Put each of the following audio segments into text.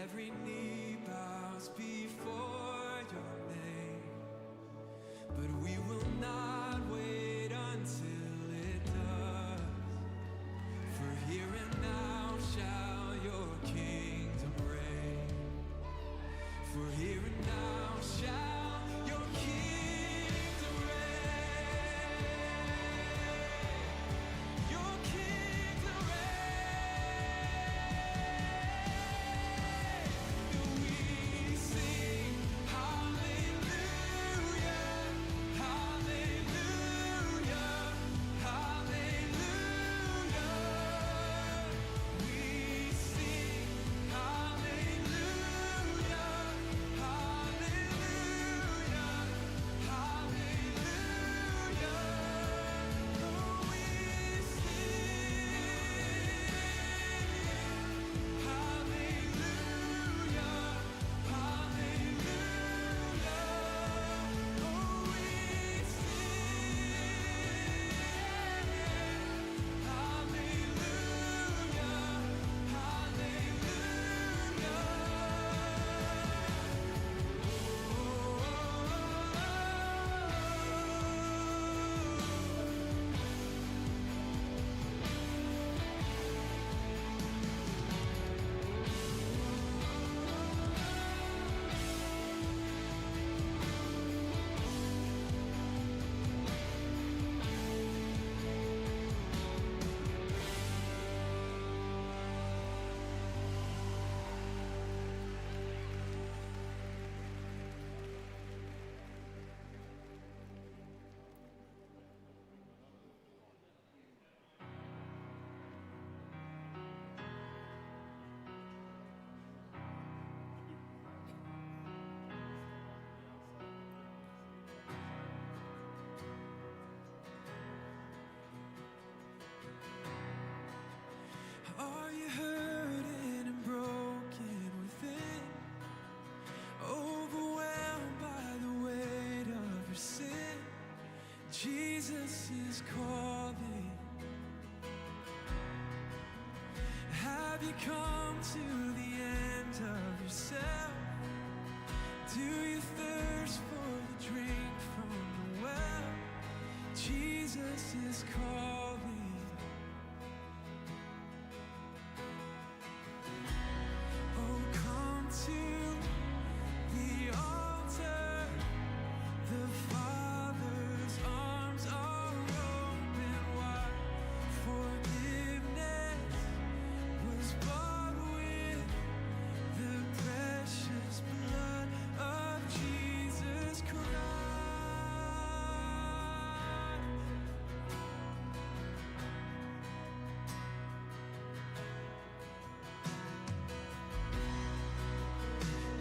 every knee bows before your name. But we will not wait until it does, for here and now shall your kingdom reign. For here and now shall your kingdom reign. Your kingdom reign. And we sing hallelujah, hallelujah, hallelujah. We sing hallelujah, hallelujah, hallelujah. Oh, we Are you hurting and broken within? Overwhelmed by the weight of your sin? Jesus is calling. Have you come to the end of yourself? Do you thirst for the drink from the well? Jesus is calling. Oh, come to the altar. The Father's arms are open wide. Forgiveness was bought with the precious blood of Jesus Christ.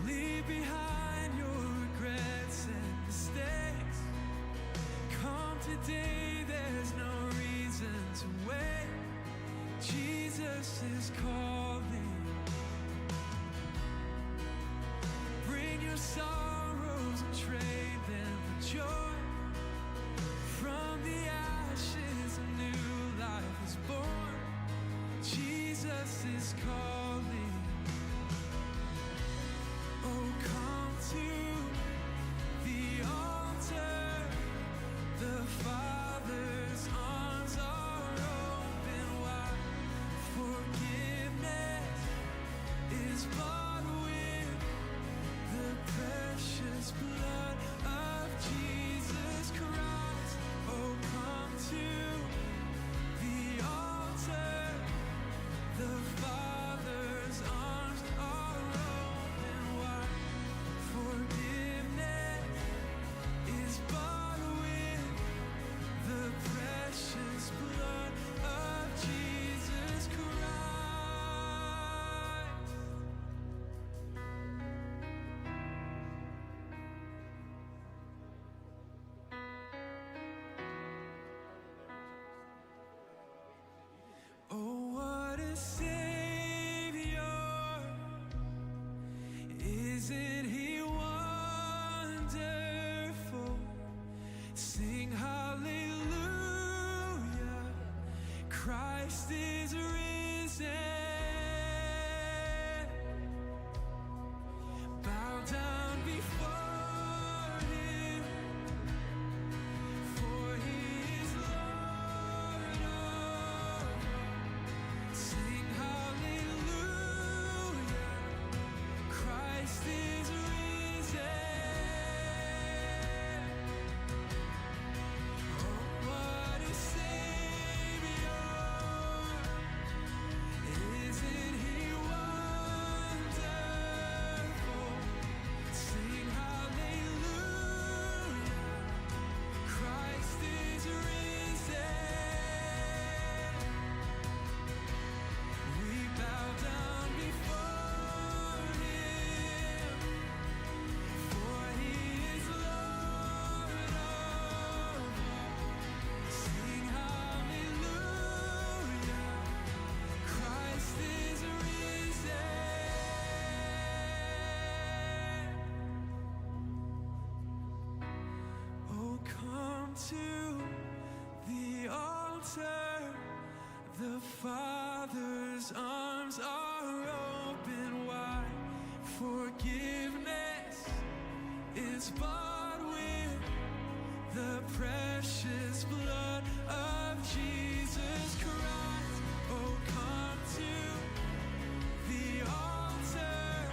Leave behind your regrets and mistakes. Come today, there's no reason to wait. Jesus is calling. Bring your sorrows and trade them for joy. From the ashes, a new life is born. Jesus is calling. Oh, come to the altar. The Father's arms are open wide. Forgiveness is bought with the precious blood of Jesus Christ. Oh, come to the altar. The Father's arms are open wide. Forgiveness is bought with the precious blood of Jesus Christ. Oh, what a Savior! Isn't He wonderful? Sing hallelujah! Christ is risen. forgiveness is bought with the precious blood of Jesus Christ. Oh, come to the altar.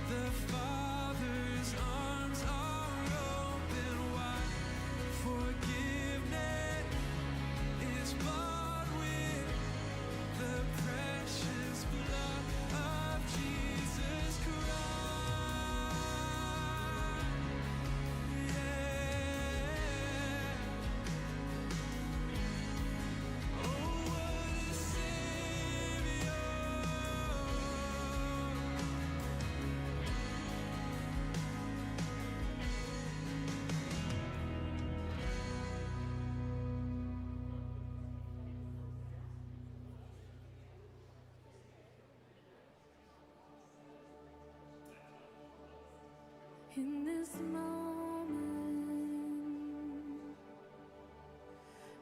The Father's arms are open wide. Forgiveness is bought with the precious blood of Jesus Christ. Yeah. Oh, what a Savior. In this moment,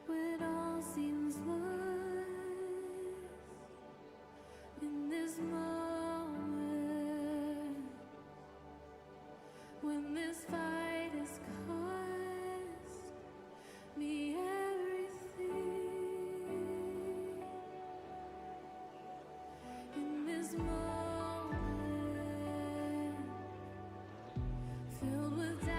when all seems lost, in this moment, when this fight has cost me everything, in this moment, filled with doubt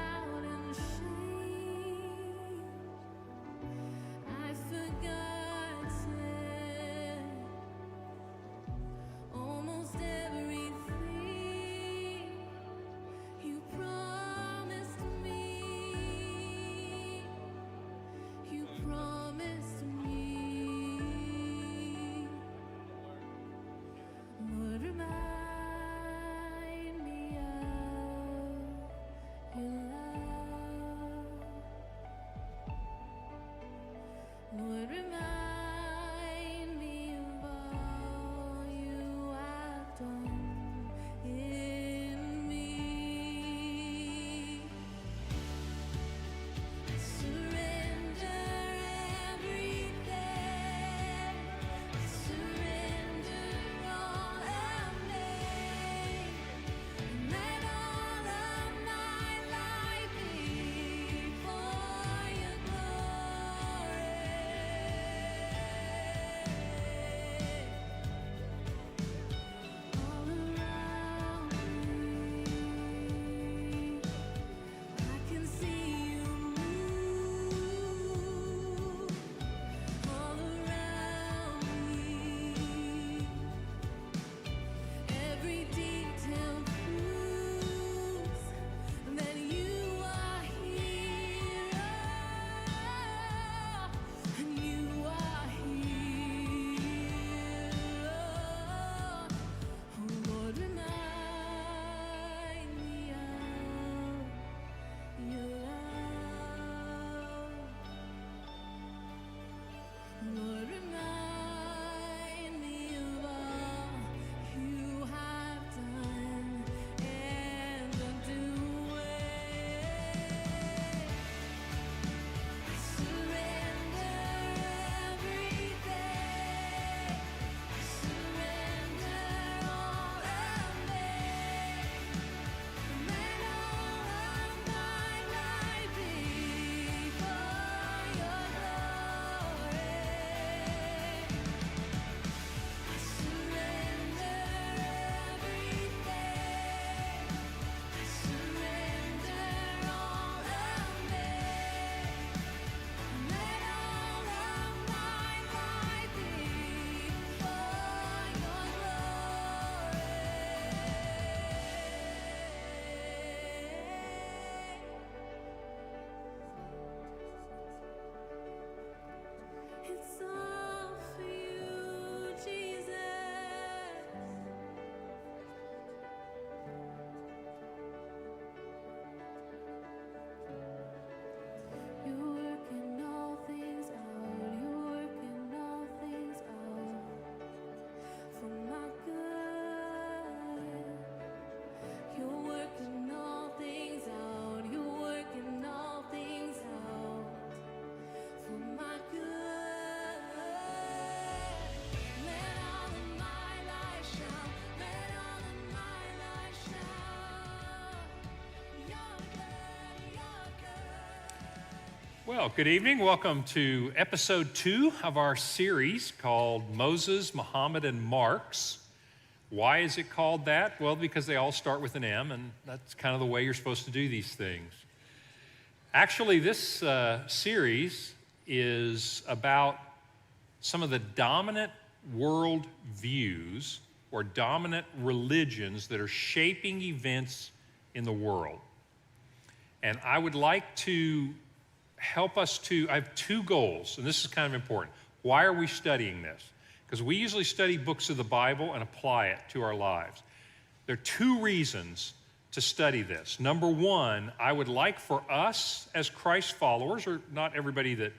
Well, good evening. Welcome to episode 2 of our series called Moses, Muhammad, and Marx. Why is it called that? Well, because they all start with an M, and that's kind of the way you're supposed to do these things. Actually, this series is about some of the dominant world views or dominant religions that are shaping events in the world. And I would like to help us to, I have 2 goals, and this is kind of important. Why are we studying this? Because we usually study books of the Bible and apply it to our lives. There are 2 reasons to study this. Number 1, I would like for us as Christ followers, or not everybody that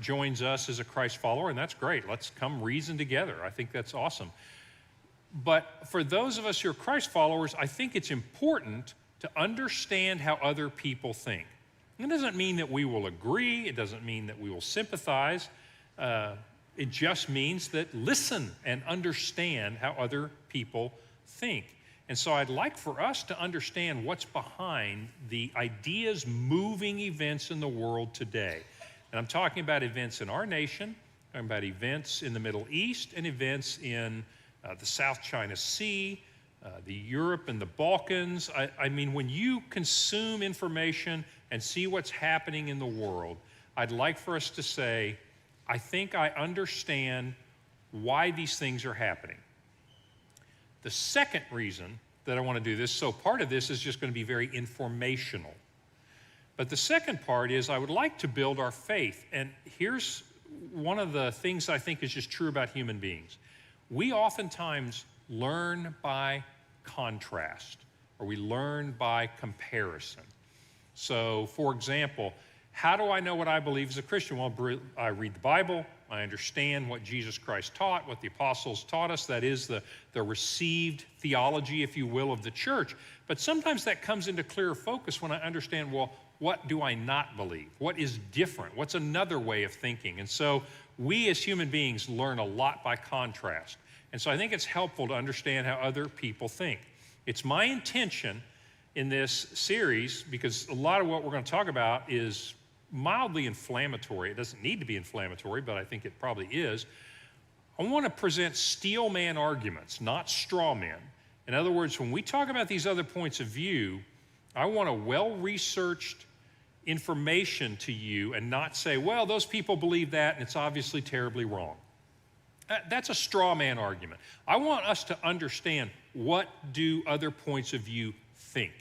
joins us as a Christ follower, and that's great. Let's come reason together. I think that's awesome. But for those of us who are Christ followers, I think it's important to understand how other people think. It doesn't mean that we will agree. It doesn't mean that we will sympathize. It just means that listen and understand how other people think. And so I'd like for us to understand what's behind the ideas moving events in the world today. And I'm talking about events in our nation, I'm talking about events in the Middle East, and events in the South China Sea, the Europe and the Balkans. I mean, when you consume information and see what's happening in the world, I'd like for us to say, I think I understand why these things are happening. The second reason that I want to do this, so part of this is just going to be very informational. But the second part is I would like to build our faith. And here's one of the things I think is just true about human beings. We oftentimes learn by contrast, or we learn by comparison. So, for example, how do I know what I believe as a Christian? Well, I read the Bible, I understand what Jesus Christ taught, what the apostles taught us. That is the received theology, if you will, of the church. But sometimes that comes into clearer focus when I understand, well, what do I not believe? What is different? What's another way of thinking? And so we as human beings learn a lot by contrast. And so I think it's helpful to understand how other people think. It's my intention in this series, because a lot of what we're going to talk about is mildly inflammatory. It doesn't need to be inflammatory, but I think it probably is. I want to present steel man arguments, not straw men. In other words, when we talk about these other points of view, I want a well-researched information to you and not say, well, those people believe that and it's obviously terribly wrong. That's a straw man argument. I want us to understand, what do other points of view think,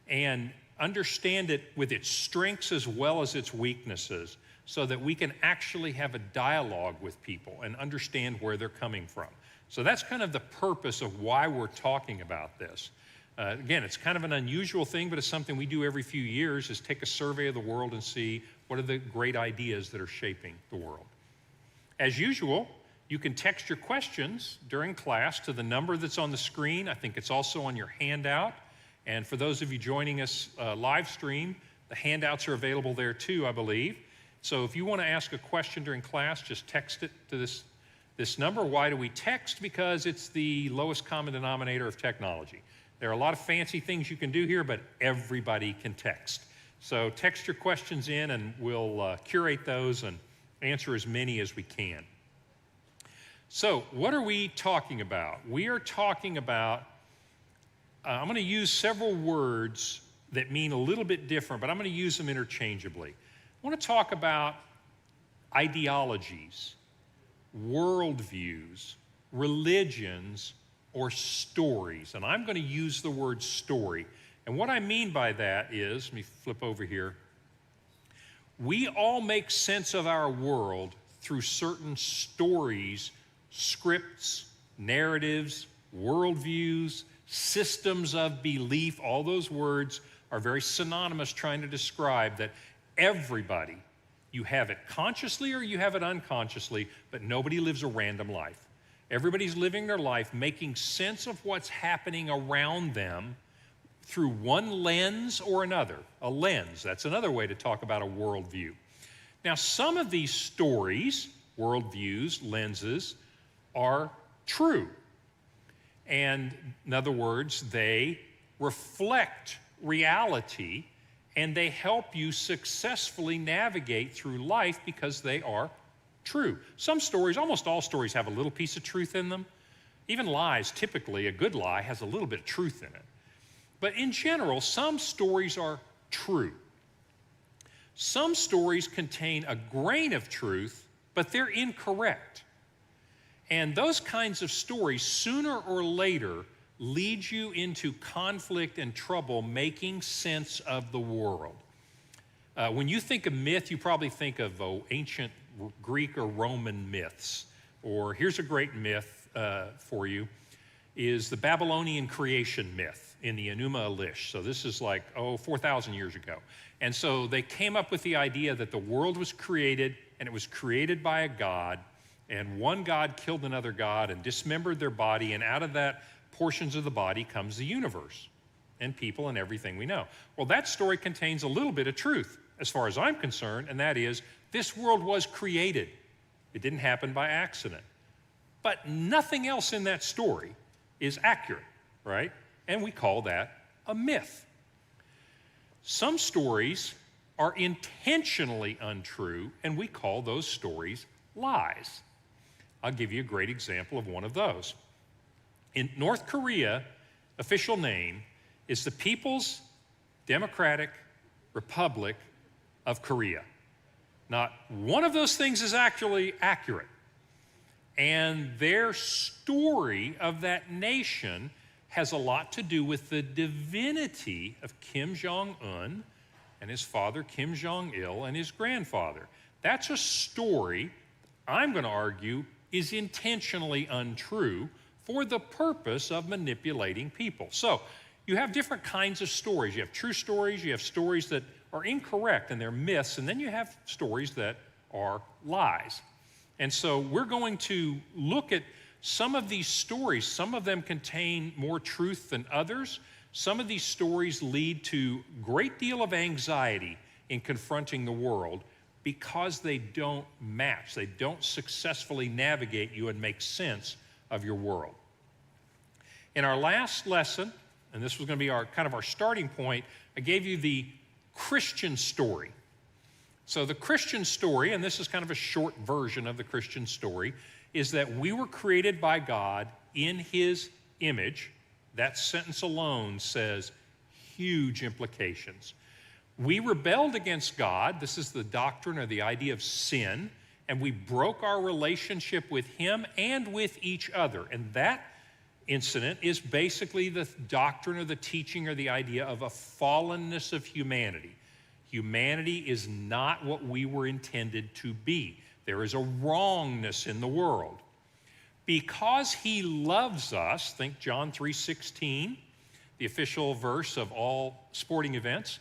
and understand it with its strengths as well as its weaknesses, so that we can actually have a dialogue with people and understand where they're coming from. So that's kind of the purpose of why we're talking about this. Again, it's kind of an unusual thing, but it's something we do every few years, is take a survey of the world and see what are the great ideas that are shaping the world. As usual, you can text your questions during class to the number that's on the screen. I think it's also on your handout. And for those of you joining us live stream, the handouts are available there too, I believe. So if you want to ask a question during class, just text it to this number. Why do we text? Because it's the lowest common denominator of technology. There are a lot of fancy things you can do here, but everybody can text. So text your questions in and we'll curate those and answer as many as we can. So what are we talking about? We are talking about, I'm going to use several words that mean a little bit different, but I'm going to use them interchangeably. I want to talk about ideologies, worldviews, religions, or stories. And I'm going to use the word story. And what I mean by that is, let me flip over here. We all make sense of our world through certain stories, scripts, narratives, worldviews, systems of belief. All those words are very synonymous, trying to describe that everybody, you have it consciously or you have it unconsciously, but nobody lives a random life. Everybody's living their life making sense of what's happening around them through one lens or another. A lens, that's another way to talk about a worldview. Now, some of these stories, worldviews, lenses, are true. And in other words, they reflect reality and they help you successfully navigate through life because they are true. Some stories, almost all stories, have a little piece of truth in them. Even lies, typically, a good lie has a little bit of truth in it. But in general, some stories are true. Some stories contain a grain of truth, but they're incorrect. And those kinds of stories, sooner or later, lead you into conflict and trouble making sense of the world. When you think of myth, you probably think of ancient Greek or Roman myths. Or here's a great myth for you, is the Babylonian creation myth in the Enuma Elish. So this is like, 4,000 years ago. And so they came up with the idea that the world was created, and it was created by a god, and one god killed another god and dismembered their body, and out of that portions of the body comes the universe and people and everything we know. Well, that story contains a little bit of truth as far as I'm concerned, and that is this world was created. It didn't happen by accident. But nothing else in that story is accurate, right? And we call that a myth. Some stories are intentionally untrue, and we call those stories lies. I'll give you a great example of one of those. In North Korea, official name is the People's Democratic Republic of Korea. Not one of those things is actually accurate. And their story of that nation has a lot to do with the divinity of Kim Jong-un and his father Kim Jong-il and his grandfather. That's a story, I'm going to argue, is intentionally untrue for the purpose of manipulating people. So you have different kinds of stories. You have true stories, you have stories that are incorrect and they're myths, and then you have stories that are lies. And so we're going to look at some of these stories. Some of them contain more truth than others. Some of these stories lead to a great deal of anxiety in confronting the world because they don't match. They don't successfully navigate you and make sense of your world. In our last lesson, and this was going to be our starting point, I gave you the Christian story. So the Christian story, and this is kind of a short version of the Christian story, is that we were created by God in His image. That sentence alone says huge implications. We rebelled against God. This is the doctrine or the idea of sin, and we broke our relationship with Him and with each other. And that incident is basically the doctrine or the teaching or the idea of a fallenness of humanity. Humanity is not what we were intended to be. There is a wrongness in the world. Because He loves us, think John 3:16, the official verse of all sporting events,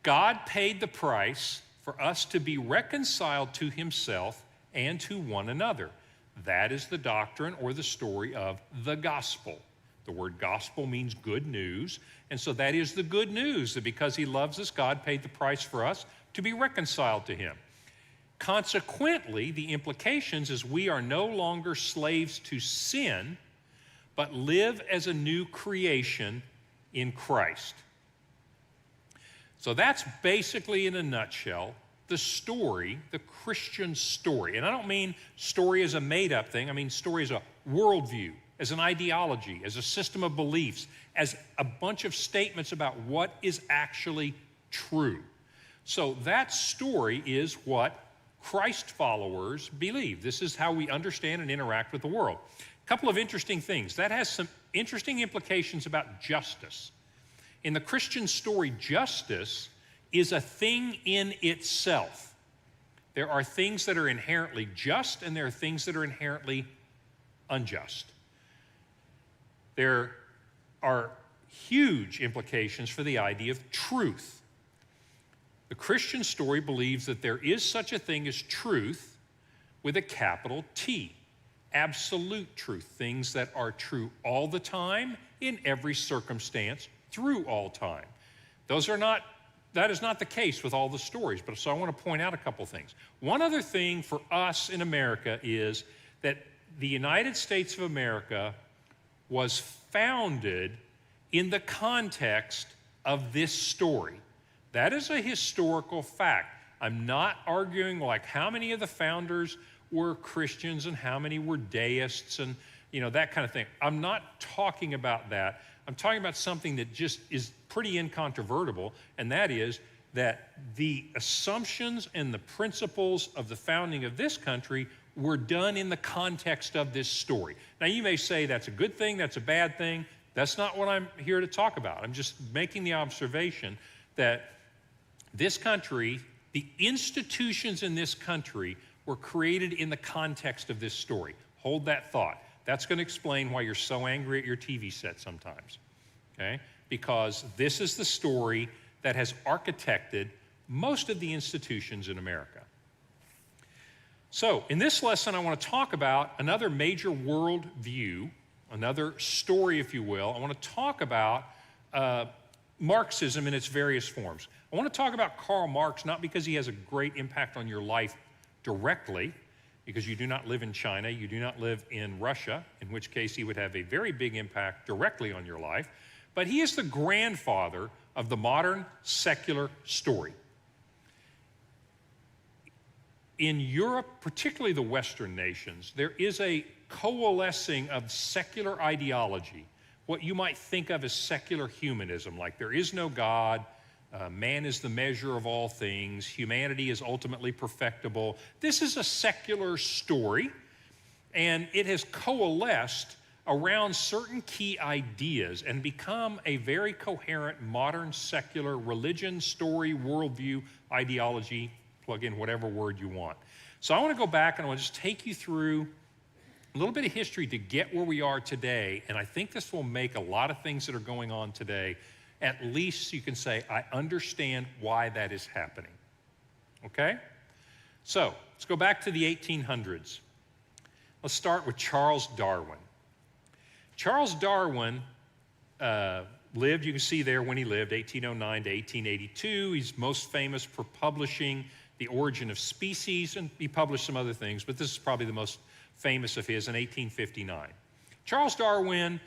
God paid the price for us to be reconciled to Himself and to one another. That is the doctrine or the story of the gospel. The word gospel means good news, and so that is the good news, that because He loves us, God paid the price for us to be reconciled to Him. Consequently, the implications is we are no longer slaves to sin, but live as a new creation in Christ. So that's basically, in a nutshell, the story, the Christian story. And I don't mean story as a made-up thing. I mean story as a worldview, as an ideology, as a system of beliefs, as a bunch of statements about what is actually true. So that story is what Christ followers believe. This is how we understand and interact with the world. A couple of interesting things. That has some interesting implications about justice. In the Christian story, justice is a thing in itself. There are things that are inherently just, and there are things that are inherently unjust. There are huge implications for the idea of truth. The Christian story believes that there is such a thing as truth with a capital T. Absolute truth, things that are true all the time, in every circumstance, through all time. That is not the case with all the stories, but so I want to point out a couple things. One other thing for us in America is that the United States of America was founded in the context of this story. That is a historical fact. I'm not arguing like how many of the founders were Christians and how many were deists and that kind of thing. I'm not talking about that. I'm talking about something that just is pretty incontrovertible, and that is that the assumptions and the principles of the founding of this country were done in the context of this story. Now, you may say that's a good thing, that's a bad thing. That's not what I'm here to talk about. I'm just making the observation that this country, the institutions in this country were created in the context of this story. Hold that thought. That's going to explain why you're so angry at your TV set sometimes, okay? Because this is the story that has architected most of the institutions in America. So, in this lesson, I want to talk about another major world view, another story, if you will. I want to talk about Marxism in its various forms. I want to talk about Karl Marx, not because he has a great impact on your life directly, because you do not live in China, you do not live in Russia, in which case he would have a very big impact directly on your life, but he is the grandfather of the modern secular story. In Europe, particularly the Western nations, there is a coalescing of secular ideology, what you might think of as secular humanism, like there is no God, man is the measure of all things, humanity is ultimately perfectible. This is a secular story, and it has coalesced around certain key ideas and become a very coherent modern secular religion, story, worldview, ideology, plug in whatever word you want. So I want to go back and I want to just take you through a little bit of history to get where we are today, and I think this will make a lot of things that are going on today, at least you can say, I understand why that is happening, okay? So let's go back to the 1800s. Let's start with Charles Darwin. Charles Darwin lived, you can see there when he lived, 1809 to 1882. He's most famous for publishing The Origin of Species, and he published some other things, but this is probably the most famous of his in 1859. Charles Darwin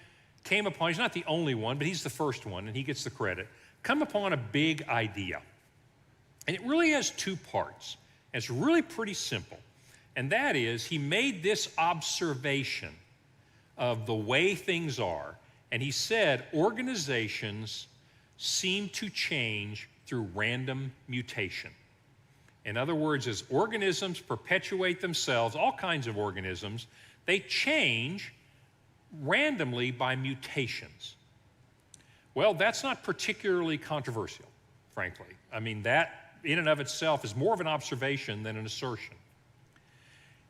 came upon, he's not the only one, but he's the first one, and he gets the credit, come upon a big idea. And it really has two parts. And it's really pretty simple. And that is, he made this observation of the way things are, and he said organizations seem to change through random mutation. In other words, as organisms perpetuate themselves, all kinds of organisms, they change randomly by mutations. Well, that's not particularly controversial, frankly. I mean, that in and of itself is more of an observation than an assertion.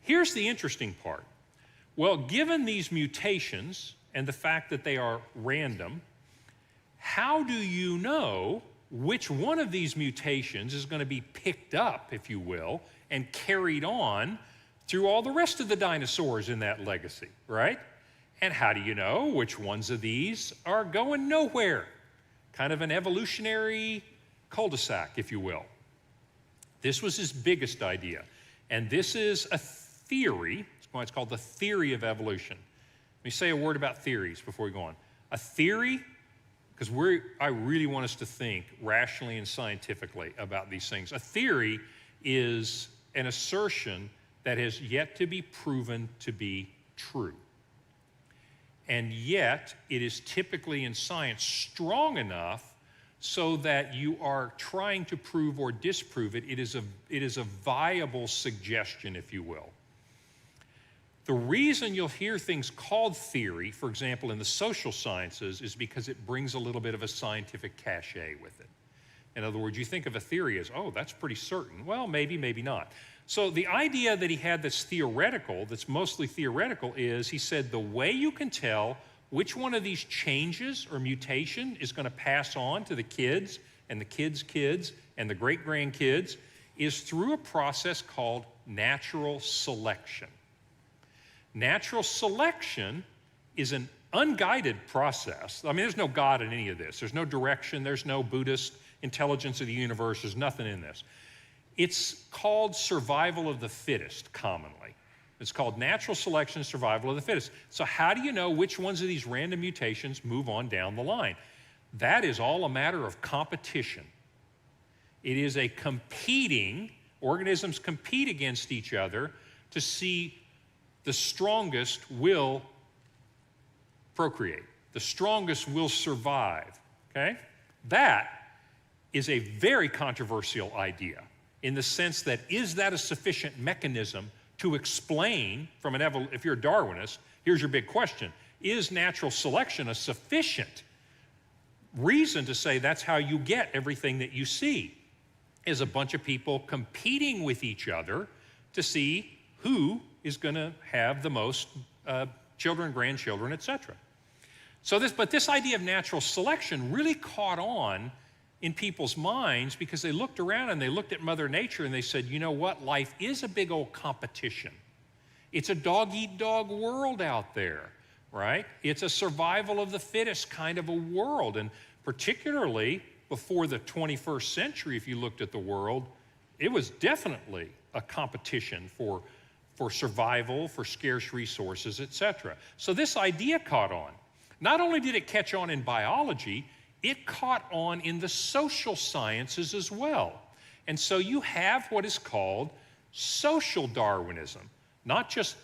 Here's the interesting part. Well, given these mutations and the fact that they are random, how do you know which one of these mutations is going to be picked up, if you will, and carried on through all the rest of the dinosaurs in that legacy, right? And how do you know which ones of these are going nowhere? Kind of an evolutionary cul-de-sac, if you will. This was his biggest idea. And this is a theory. It's called the theory of evolution. Let me say a word about theories before we go on. A theory, because I really want us to think rationally and scientifically about these things. A theory is an assertion that has yet to be proven to be true. And yet, it is typically in science strong enough so that you are trying to prove or disprove it. It is a viable suggestion, if you will. The reason you'll hear things called theory, for example, in the social sciences, is because it brings a little bit of a scientific cachet with it. In other words, you think of a theory as, oh, that's pretty certain. Well, maybe, maybe not. So the idea that he had that's theoretical, that's mostly theoretical, is he said the way you can tell which one of these changes or mutation is going to pass on to the kids and the kids' kids and the great-grandkids is through a process called natural selection. Natural selection is an unguided process. I mean, there's no God in any of this. There's no direction. There's no Buddhist intelligence of the universe. There's nothing in this. It's called survival of the fittest, commonly. It's called natural selection, survival of the fittest. So how do you know which ones of these random mutations move on down the line? That is all a matter of competition. It is a competing, organisms compete against each other to see the strongest will procreate. The strongest will survive, okay? That is a very controversial idea in the sense that, is that a sufficient mechanism to explain from an if you're a Darwinist, here's your big question. Is natural selection a sufficient reason to say that's how you get everything that you see? Is a bunch of people competing with each other to see who is going to have the most children, grandchildren, etc. But this idea of natural selection really caught on in people's minds because they looked around and they looked at Mother Nature and they said, you know what, life is a big old competition. It's a dog-eat-dog world out there, right? It's a survival of the fittest kind of a world. And particularly before the 21st century, if you looked at the world, it was definitely a competition for survival, for scarce resources, etc. So this idea caught on. Not only did it catch on in biology, it caught on in the social sciences as well. And so you have what is called social Darwinism. Not just,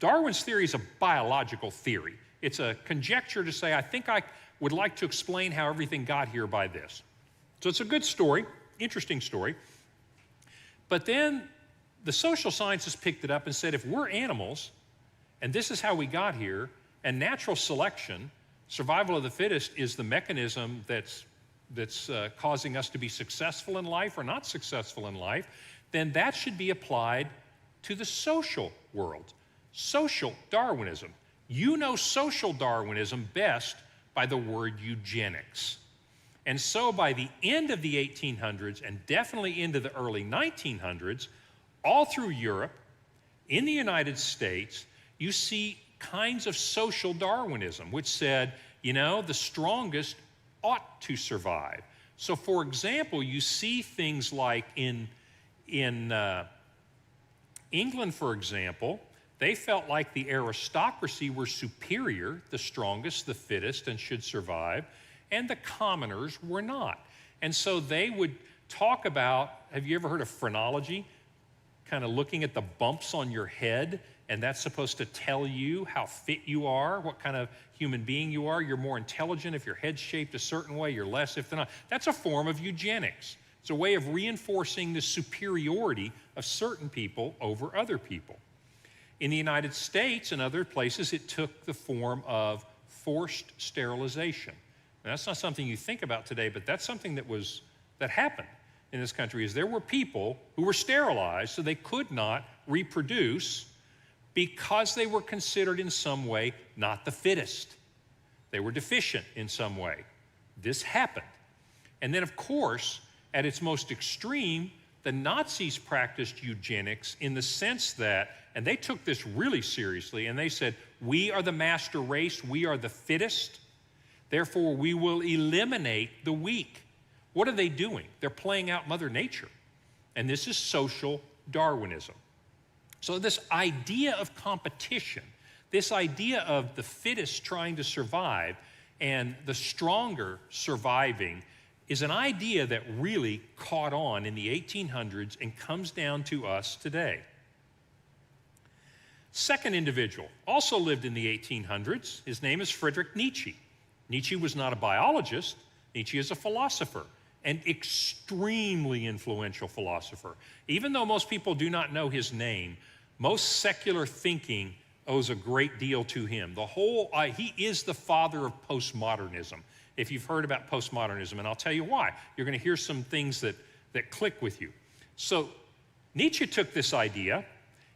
Darwin's theory is a biological theory. It's a conjecture to say, I think I would like to explain how everything got here by this. So it's a good story, interesting story. But then the social sciences picked it up and said, if we're animals, and this is how we got here, and natural selection, survival of the fittest, is the mechanism that's causing us to be successful in life or not successful in life, then that should be applied to the social world. Social Darwinism. You know social Darwinism best by the word eugenics. And so by the end of the 1800s and definitely into the early 1900s, all through Europe, in the United States, you see kinds of social Darwinism, which said, you know, the strongest ought to survive. So for example, you see things like in England, for example, they felt like the aristocracy were superior, the strongest, the fittest, and should survive, and the commoners were not. And so they would talk about, have you ever heard of phrenology? Kind of looking at the bumps on your head, and that's supposed to tell you how fit you are, what kind of human being you are. You're more intelligent if your head's shaped a certain way, you're less if they're not. That's a form of eugenics. It's a way of reinforcing the superiority of certain people over other people. In the United States and other places, it took the form of forced sterilization. Now, that's not something you think about today, but that's something that happened in this country. Is there were people who were sterilized so they could not reproduce because they were considered in some way not the fittest. They were deficient in some way. This happened. And then, of course, at its most extreme, the Nazis practiced eugenics in the sense that, and they took this really seriously, and they said, we are the master race, we are the fittest, therefore we will eliminate the weak. What are they doing? They're playing out Mother Nature. And this is social Darwinism. So this idea of competition, this idea of the fittest trying to survive and the stronger surviving, is an idea that really caught on in the 1800s and comes down to us today. Second individual also lived in the 1800s. His name is Friedrich Nietzsche. Nietzsche was not a biologist. Nietzsche is a philosopher, an extremely influential philosopher. Even though most people do not know his name, most secular thinking owes a great deal to him. He is the father of postmodernism, if you've heard about postmodernism, and I'll tell you why. You're going to hear some things that click with you. So Nietzsche took this idea,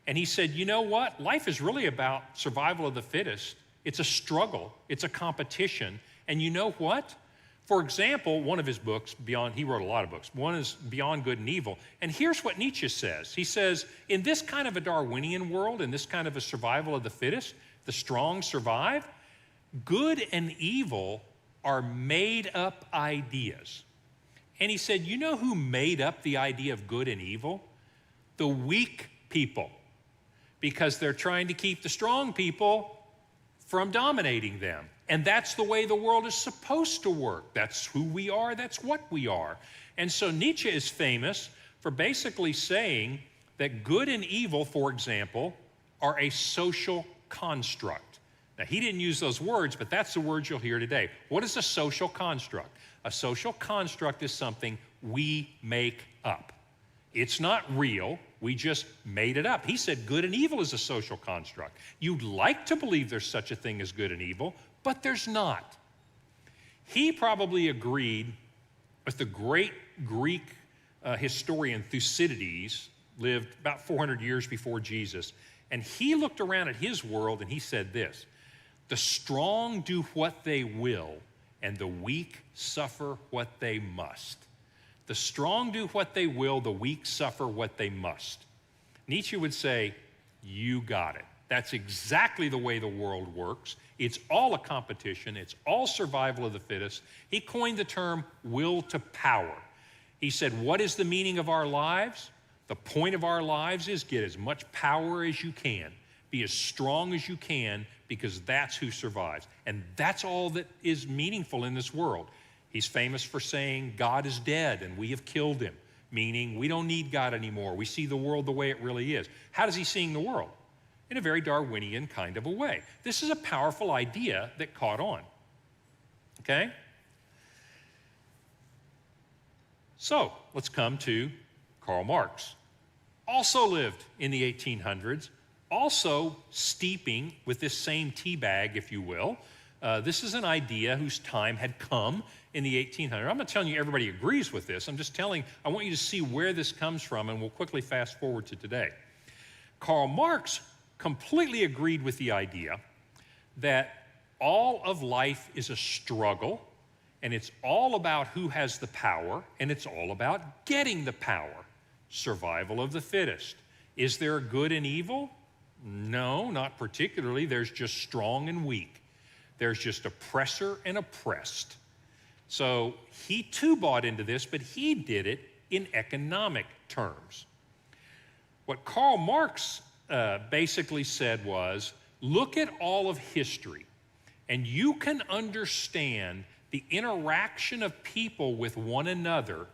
and he said, you know what? Life is really about survival of the fittest. It's a struggle. It's a competition. And you know what? For example, one of his books, he wrote a lot of books. One is Beyond Good and Evil. And here's what Nietzsche says. He says, in this kind of a Darwinian world, in this kind of a survival of the fittest, the strong survive, good and evil are made up ideas. And he said, you know who made up the idea of good and evil? The weak people. Because they're trying to keep the strong people from dominating them. And that's the way the world is supposed to work. That's who we are, that's what we are. And so Nietzsche is famous for basically saying that good and evil, for example, are a social construct. Now, he didn't use those words, but that's the words you'll hear today. What is a social construct? A social construct is something we make up. It's not real. We just made it up. He said good and evil is a social construct. You'd like to believe there's such a thing as good and evil, but there's not. He probably agreed with the great Greek historian Thucydides, lived about 400 years before Jesus, and he looked around at his world and he said this: the strong do what they will, and the weak suffer what they must. The strong do what they will, the weak suffer what they must. Nietzsche would say, you got it. That's exactly the way the world works. It's all a competition. It's all survival of the fittest. He coined the term will to power. He said, what is the meaning of our lives? The point of our lives is get as much power as you can. Be as strong as you can, because that's who survives. And that's all that is meaningful in this world. He's famous for saying God is dead and we have killed him, meaning we don't need God anymore. We see the world the way it really is. How does he see the world? In a very Darwinian kind of a way. This is a powerful idea that caught on. Okay? So let's come to Karl Marx. Also lived in the 1800s, also steeping with this same tea bag, if you will. This is an idea whose time had come in the 1800s. I'm not telling you everybody agrees with this. I'm just telling, I want you to see where this comes from, and we'll quickly fast forward to today. Karl Marx completely agreed with the idea that all of life is a struggle, and it's all about who has the power, and it's all about getting the power. Survival of the fittest. Is there a good and evil? No, not particularly. There's just strong and weak. There's just oppressor and oppressed. So he too bought into this, but he did it in economic terms. What Karl Marx basically said was, look at all of history, and you can understand the interaction of people with one another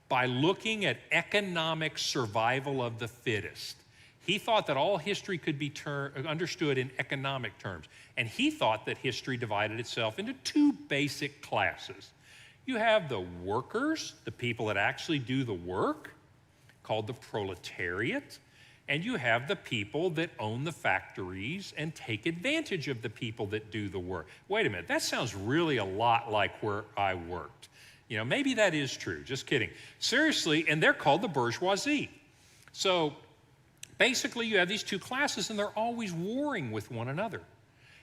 by looking at economic survival of the fittest. He thought that all history could be understood in economic terms. And he thought that history divided itself into two basic classes. You have the workers, the people that actually do the work, called the proletariat. And you have the people that own the factories and take advantage of the people that do the work. Wait a minute, that sounds really a lot like where I worked. You know, maybe that is true, just kidding. Seriously, and they're called the bourgeoisie. So basically you have these two classes and they're always warring with one another.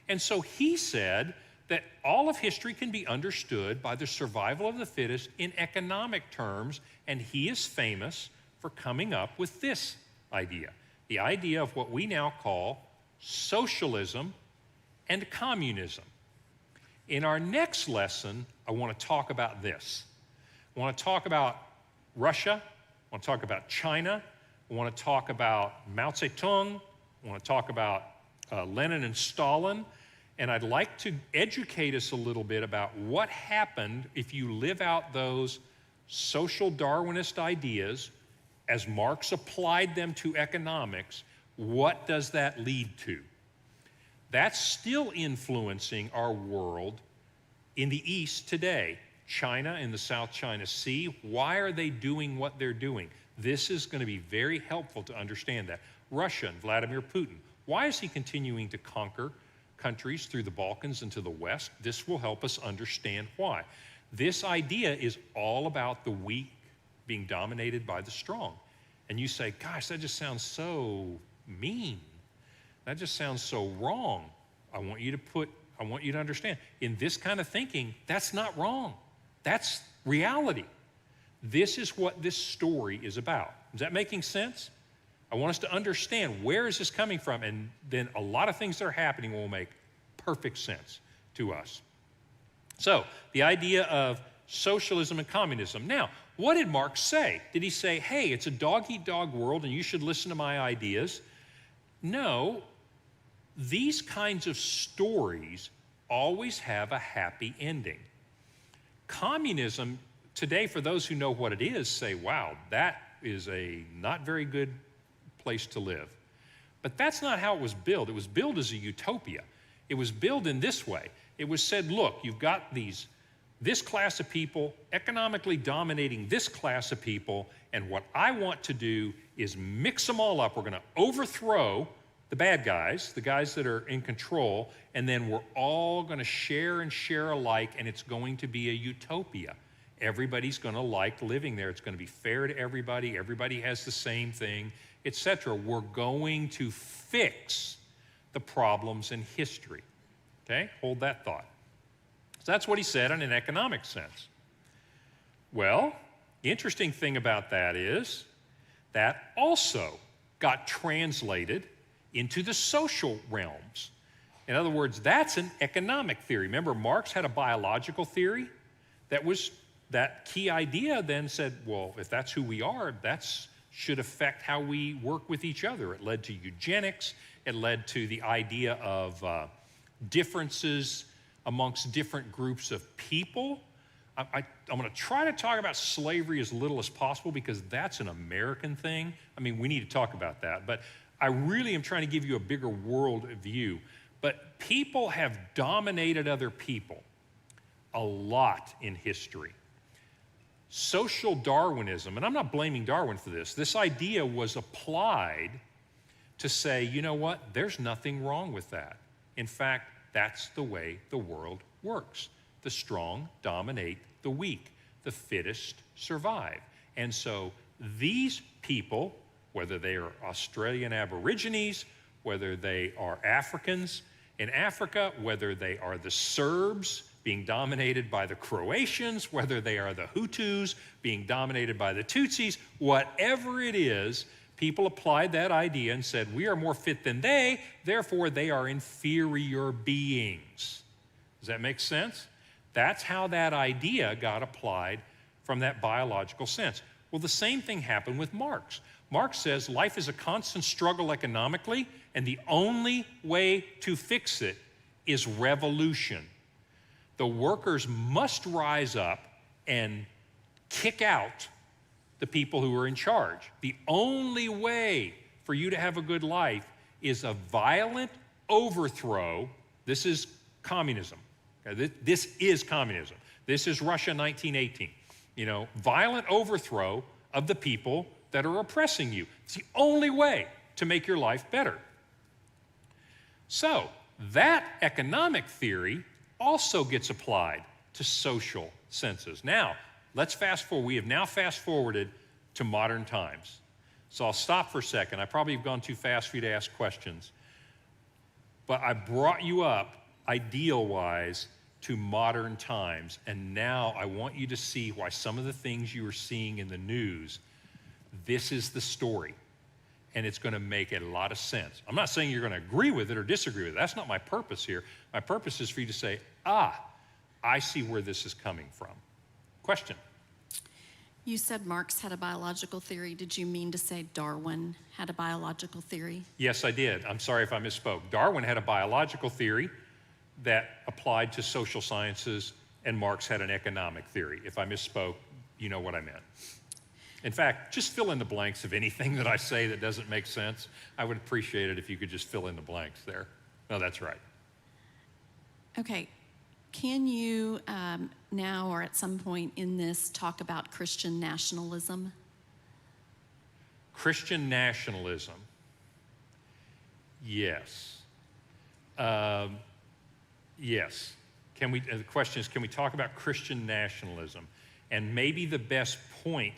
And so he said that all of history can be understood by the survival of the fittest in economic terms, and he is famous for coming up with this idea, the idea of what we now call socialism and communism. In our next lesson, I want to talk about this. I want to talk about Russia. I want to talk about China. I want to talk about Mao Zedong. I want to talk about Lenin and Stalin. And I'd like to educate us a little bit about what happened if you live out those social Darwinist ideas as Marx applied them to economics. What does that lead to? That's still influencing our world in the East today. China in the South China Sea, why are they doing what they're doing? This is going to be very helpful to understand that. Russia and Vladimir Putin, why is he continuing to conquer countries through the Balkans and to the West? This will help us understand why. This idea is all about the weak being dominated by the strong. And you say, gosh, that just sounds so mean. That just sounds so wrong. I want you to understand, in this kind of thinking, that's not wrong. That's reality. This is what this story is about. Is that making sense? I want us to understand where is this coming from, and then a lot of things that are happening will make perfect sense to us. So, the idea of socialism and communism. Now, what did Marx say? Did he say, hey, it's a dog-eat-dog world and you should listen to my ideas? No. These kinds of stories always have a happy ending. Communism, today, for those who know what it is, say, wow, that is a not very good place to live. But that's not how it was built. It was built as a utopia. It was built in this way. It was said, look, you've got this class of people economically dominating this class of people, and what I want to do is mix them all up. We're going to overthrow the bad guys, the guys that are in control, and then we're all going to share and share alike, and it's going to be a utopia. Everybody's going to like living there. It's going to be fair to everybody. Everybody has the same thing, etc. We're going to fix the problems in history. Okay? Hold that thought. So that's what he said in an economic sense. Well, the interesting thing about that is that also got translated into the social realms. In other words, that's an economic theory. Remember, Marx had a biological theory that key idea then said, well, if that's who we are, that should affect how we work with each other. It led to eugenics. It led to the idea of differences amongst different groups of people. I'm going to try to talk about slavery as little as possible because that's an American thing. I mean, we need to talk about that. But I really am trying to give you a bigger world view. But people have dominated other people a lot in history. Social Darwinism, and I'm not blaming Darwin for this idea was applied to say, you know what, there's nothing wrong with that. In fact, that's the way the world works. The strong dominate the weak. The fittest survive. And so these people, whether they are Australian Aborigines, whether they are Africans in Africa, whether they are the Serbs being dominated by the Croatians, whether they are the Hutus being dominated by the Tutsis, whatever it is, people applied that idea and said, we are more fit than they, therefore they are inferior beings. Does that make sense? That's how that idea got applied from that biological sense. Well, the same thing happened with Marx. Marx says life is a constant struggle economically, and the only way to fix it is revolution. The workers must rise up and kick out the people who are in charge. The only way for you to have a good life is a violent overthrow. This is communism. Okay? This is communism. This is Russia 1918. Violent overthrow of the people that are oppressing you. It's the only way to make your life better. So that economic theory also gets applied to social senses. Now, let's fast forward. We have now fast forwarded to modern times. So I'll stop for a second. I probably have gone too fast for you to ask questions. But I brought you up, ideal-wise, to modern times. And now I want you to see why some of the things you are seeing in the news, this is the story. And it's going to make a lot of sense. I'm not saying you're going to agree with it or disagree with it. That's not my purpose here. My purpose is for you to say, I see where this is coming from. Question? You said Marx had a biological theory. Did you mean to say Darwin had a biological theory? Yes, I did. I'm sorry if I misspoke. Darwin had a biological theory that applied to social sciences, and Marx had an economic theory. If I misspoke, you know what I meant. In fact, just fill in the blanks of anything that I say that doesn't make sense. I would appreciate it if you could just fill in the blanks there. No, that's right. Okay. Can you now or at some point in this talk about Christian nationalism? Christian nationalism. Yes. Yes. The question is, can we talk about Christian nationalism? And maybe the best point,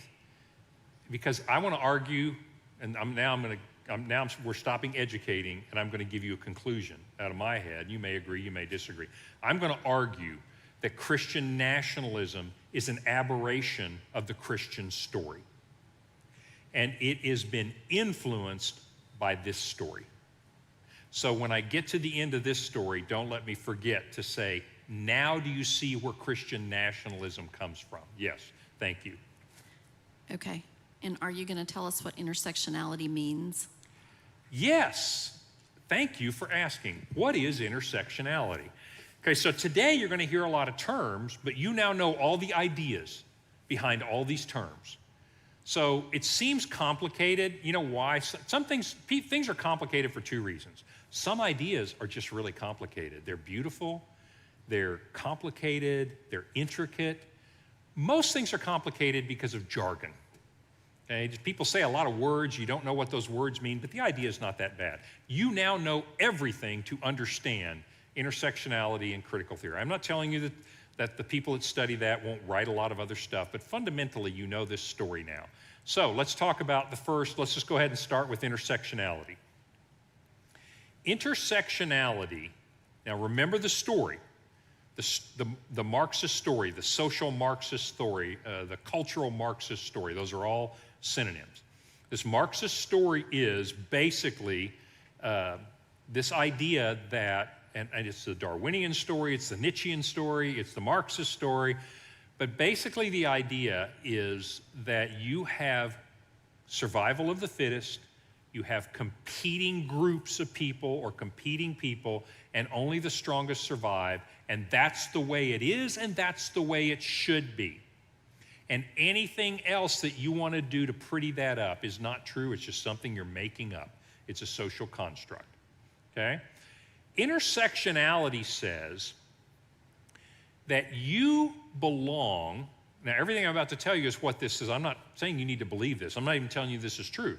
because I want to argue, and we're stopping educating, and I'm going to give you a conclusion out of my head. You may agree, you may disagree. I'm going to argue that Christian nationalism is an aberration of the Christian story. And it has been influenced by this story. So when I get to the end of this story, don't let me forget to say, now do you see where Christian nationalism comes from? Yes, thank you. Okay. And are you going to tell us what intersectionality means? Yes. Thank you for asking. What is intersectionality? Okay, so today you're going to hear a lot of terms, but you now know all the ideas behind all these terms. So it seems complicated. You know why? Some things are complicated for two reasons. Some ideas are just really complicated. They're beautiful, they're complicated, they're intricate. Most things are complicated because of jargon. Okay? Just people say a lot of words, you don't know what those words mean, but the idea is not that bad. You now know everything to understand intersectionality and critical theory. I'm not telling you that the people that study that won't write a lot of other stuff, but fundamentally you know this story now. So let's talk about let's just go ahead and start with intersectionality. Intersectionality, now remember the story, the Marxist story, the social Marxist story, the cultural Marxist story, those are all synonyms. This Marxist story is basically this idea that, and it's the Darwinian story, it's the Nietzschean story, it's the Marxist story, but basically the idea is that you have survival of the fittest, you have competing groups of people or competing people, and only the strongest survive, and that's the way it is, and that's the way it should be. And anything else that you want to do to pretty that up is not true, it's just something you're making up. It's a social construct, okay? Intersectionality says that you belong. Now, everything I'm about to tell you is what this is. I'm not saying you need to believe this. I'm not even telling you this is true.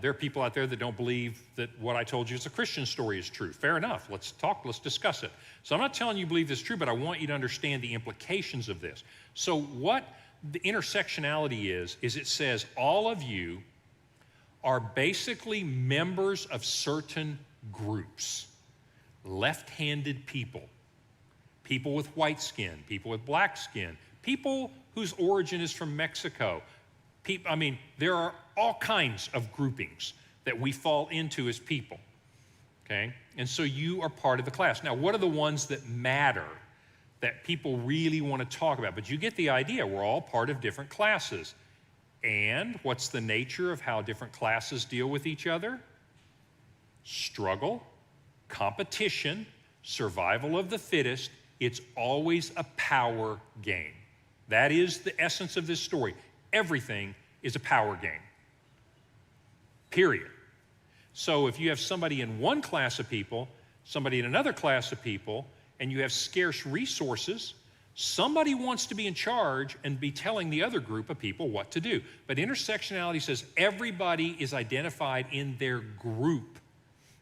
There are people out there that don't believe that what I told you as a Christian story is true. Fair enough. Let's talk, let's discuss it. So I'm not telling you believe this is true, but I want you to understand the implications of this. So what the intersectionality is it says all of you are basically members of certain groups. Left-handed people, people with white skin, people with black skin, people whose origin is from Mexico. There are all kinds of groupings that we fall into as people, okay? And so you are part of the class. Now, what are the ones that matter that people really want to talk about? But you get the idea. We're all part of different classes. And what's the nature of how different classes deal with each other? Struggle, competition, survival of the fittest. It's always a power game. That is the essence of this story. Everything is a power game, period. So if you have somebody in one class of people, somebody in another class of people, and you have scarce resources, somebody wants to be in charge and be telling the other group of people what to do. But intersectionality says everybody is identified in their group.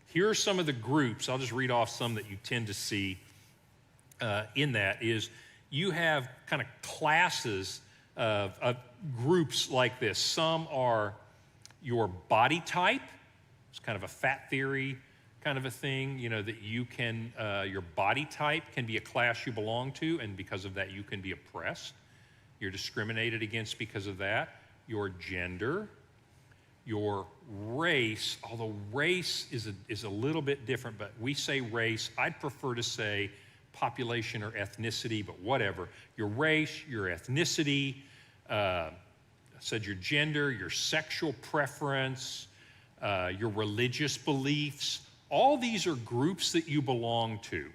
Here are some of the groups. I'll just read off some that you tend to see in that is you have kind of classes of groups like this. Some are your body type. It's kind of a fat theory kind of a thing, you know, that you can, your body type can be a class you belong to, and because of that you can be oppressed. You're discriminated against because of that. Your gender, your race, although race is a little bit different, but we say race. I'd prefer to say population or ethnicity, but whatever. Your race, your ethnicity, I said your gender, your sexual preference, your religious beliefs. All these are groups that you belong to.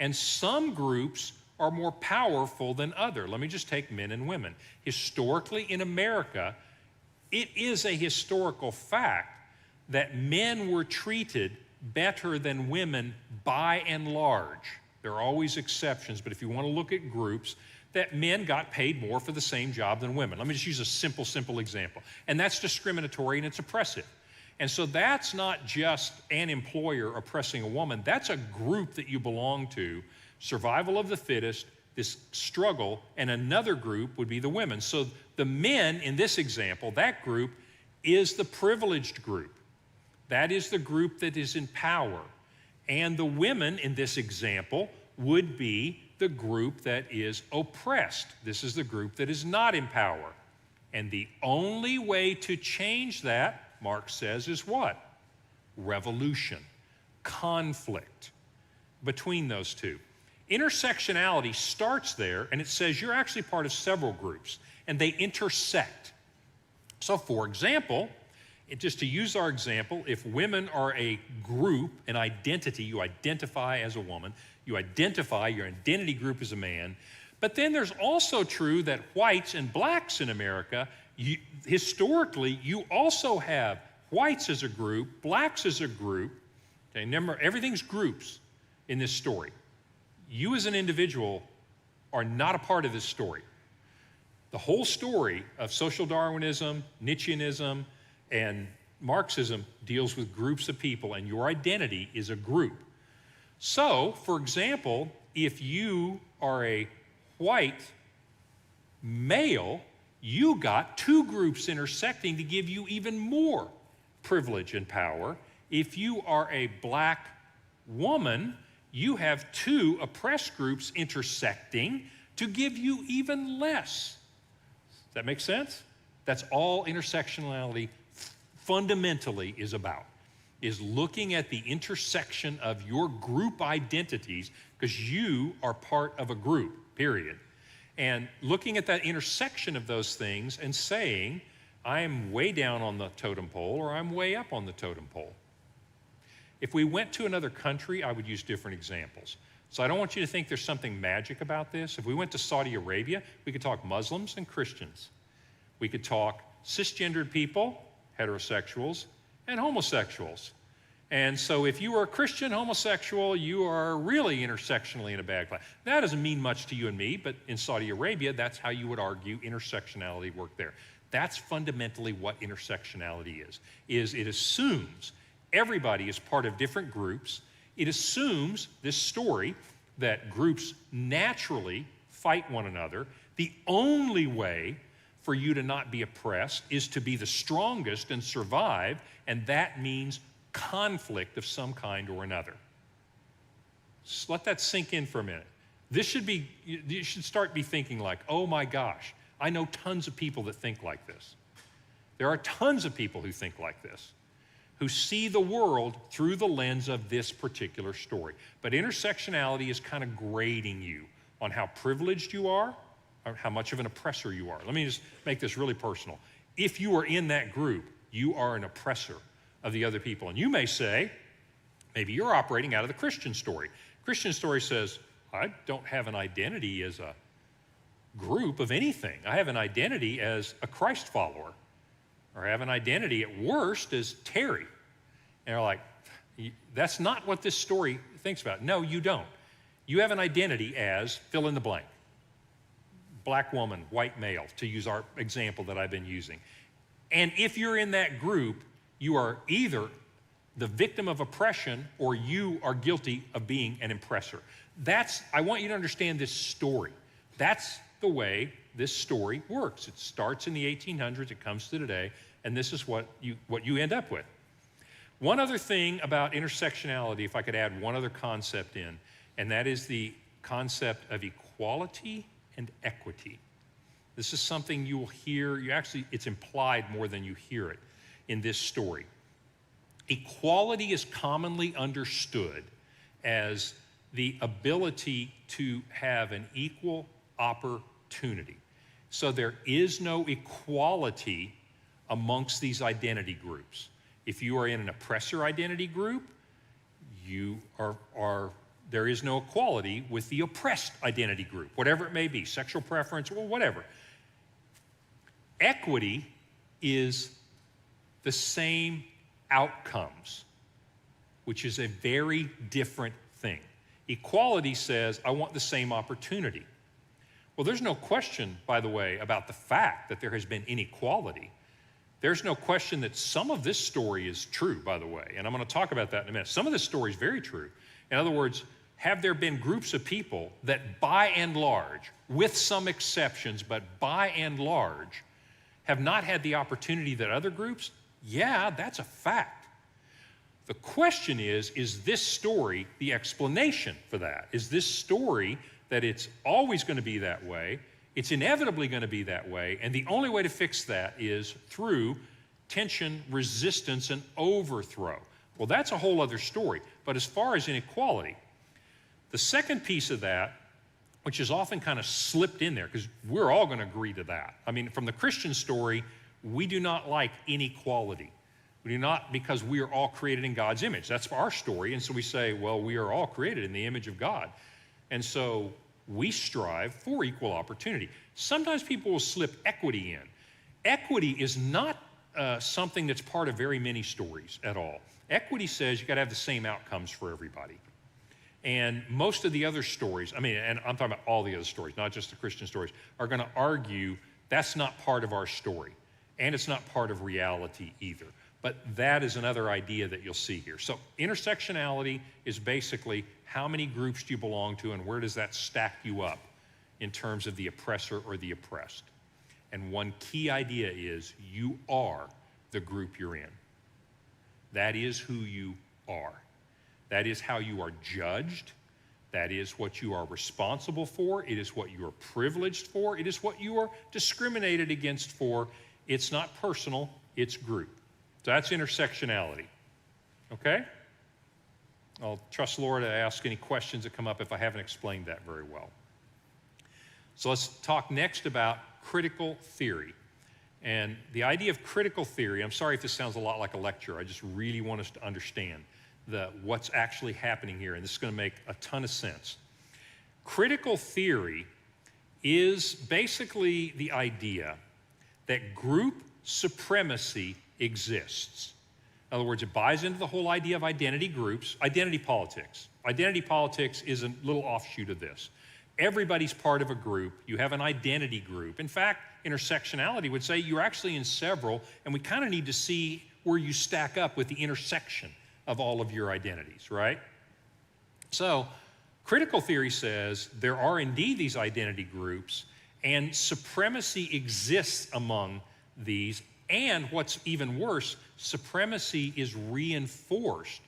And some groups are more powerful than others. Let me just take men and women. Historically in America, it is a historical fact that men were treated better than women by and large. There are always exceptions, but if you want to look at groups, that men got paid more for the same job than women. Let me just use a simple example. And that's discriminatory and it's oppressive. And so that's not just an employer oppressing a woman, that's a group that you belong to, survival of the fittest, this struggle, and another group would be the women. So the men in this example, that group is the privileged group. That is the group that is in power. And the women in this example would be the group that is oppressed. This is the group that is not in power. And the only way to change that, Marx says, is what? Revolution, conflict between those two. Intersectionality starts there, and it says you're actually part of several groups, and they intersect. So for example, just to use our example, if women are a group, an identity, you identify as a woman, You identify, your identity group is a man. But then there's also true that whites and blacks in America, historically, you also have whites as a group, blacks as a group. Okay, remember, everything's groups in this story. You as an individual are not a part of this story. The whole story of social Darwinism, Nietzscheanism, and Marxism deals with groups of people, and your identity is a group. So, for example, if you are a white male, you got two groups intersecting to give you even more privilege and power. If you are a black woman, you have two oppressed groups intersecting to give you even less. Does that make sense? That's all intersectionality fundamentally is about, is looking at the intersection of your group identities, because you are part of a group, period. And looking at that intersection of those things and saying, I'm way down on the totem pole or I'm way up on the totem pole. If we went to another country, I would use different examples. So I don't want you to think there's something magic about this. If we went to Saudi Arabia, we could talk Muslims and Christians. We could talk cisgendered people, heterosexuals, and homosexuals. And so if you are a Christian homosexual, you are really intersectionally in a bad class. That doesn't mean much to you and me, but in Saudi Arabia, that's how you would argue intersectionality worked there. That's fundamentally what intersectionality is it assumes everybody is part of different groups. It assumes this story that groups naturally fight one another. The only way for you to not be oppressed is to be the strongest and survive, and that means conflict of some kind or another. Just let that sink in for a minute. You should start be thinking like, oh my gosh, I know tons of people that think like this. There are tons of people who think like this, who see the world through the lens of this particular story. But intersectionality is kind of grading you on how privileged you are or how much of an oppressor you are. Let me just make this really personal. If you are in that group, you are an oppressor of the other people. And you may say, maybe you're operating out of the Christian story. Christian story says, I don't have an identity as a group of anything. I have an identity as a Christ follower, or I have an identity at worst as Terry. And they're like, that's not what this story thinks about. No, you don't. You have an identity as fill in the blank. Black woman, white male, to use our example that I've been using. And if you're in that group, you are either the victim of oppression or you are guilty of being an oppressor. I want you to understand this story. That's the way this story works. It starts in the 1800s, it comes to today, and this is what you end up with. One other thing about intersectionality, if I could add one other concept in, and that is the concept of equality and equity. This is something you will hear, it's implied more than you hear it in this story. Equality is commonly understood as the ability to have an equal opportunity. So there is no equality amongst these identity groups. If you are in an oppressor identity group, there is no equality with the oppressed identity group, whatever it may be, sexual preference or whatever. Equity is the same outcomes, which is a very different thing. Equality says, I want the same opportunity. Well, there's no question, by the way, about the fact that there has been inequality. There's no question that some of this story is true, by the way, and I'm going to talk about that in a minute. Some of this story is very true. In other words, have there been groups of people that by and large, with some exceptions, but by and large, have not had the opportunity that other groups? Yeah, that's a fact. The question is this story the explanation for that? Is this story that it's always going to be that way, it's inevitably going to be that way, and the only way to fix that is through tension, resistance, and overthrow? Well, that's a whole other story. But as far as inequality, the second piece of that, which is often kind of slipped in there, because we're all going to agree to that. I mean, from the Christian story, we do not like inequality. We do not because we are all created in God's image. That's our story. And so we say, well, we are all created in the image of God. And so we strive for equal opportunity. Sometimes people will slip equity in. Equity is not something that's part of very many stories at all. Equity says you got to have the same outcomes for everybody. And most of the other stories, and I'm talking about all the other stories, not just the Christian stories, are going to argue that's not part of our story. And it's not part of reality either. But that is another idea that you'll see here. So intersectionality is basically how many groups do you belong to and where does that stack you up in terms of the oppressor or the oppressed. And one key idea is you are the group you're in. That is who you are. That is how you are judged. That is what you are responsible for. It is what you are privileged for. It is what you are discriminated against for. It's not personal, it's group. So that's intersectionality. Okay? I'll trust Laura to ask any questions that come up if I haven't explained that very well. So let's talk next about critical theory. And the idea of critical theory, I'm sorry if this sounds a lot like a lecture, I just really want us to understand what's actually happening here, and this is going to make a ton of sense. Critical theory is basically the idea that group supremacy exists. In other words, it buys into the whole idea of identity groups, identity politics. Identity politics is a little offshoot of this. Everybody's part of a group. You have an identity group. In fact, intersectionality would say you're actually in several, and we kind of need to see where you stack up with the intersection of all of your identities, right? So, critical theory says there are indeed these identity groups, and supremacy exists among these, and what's even worse, supremacy is reinforced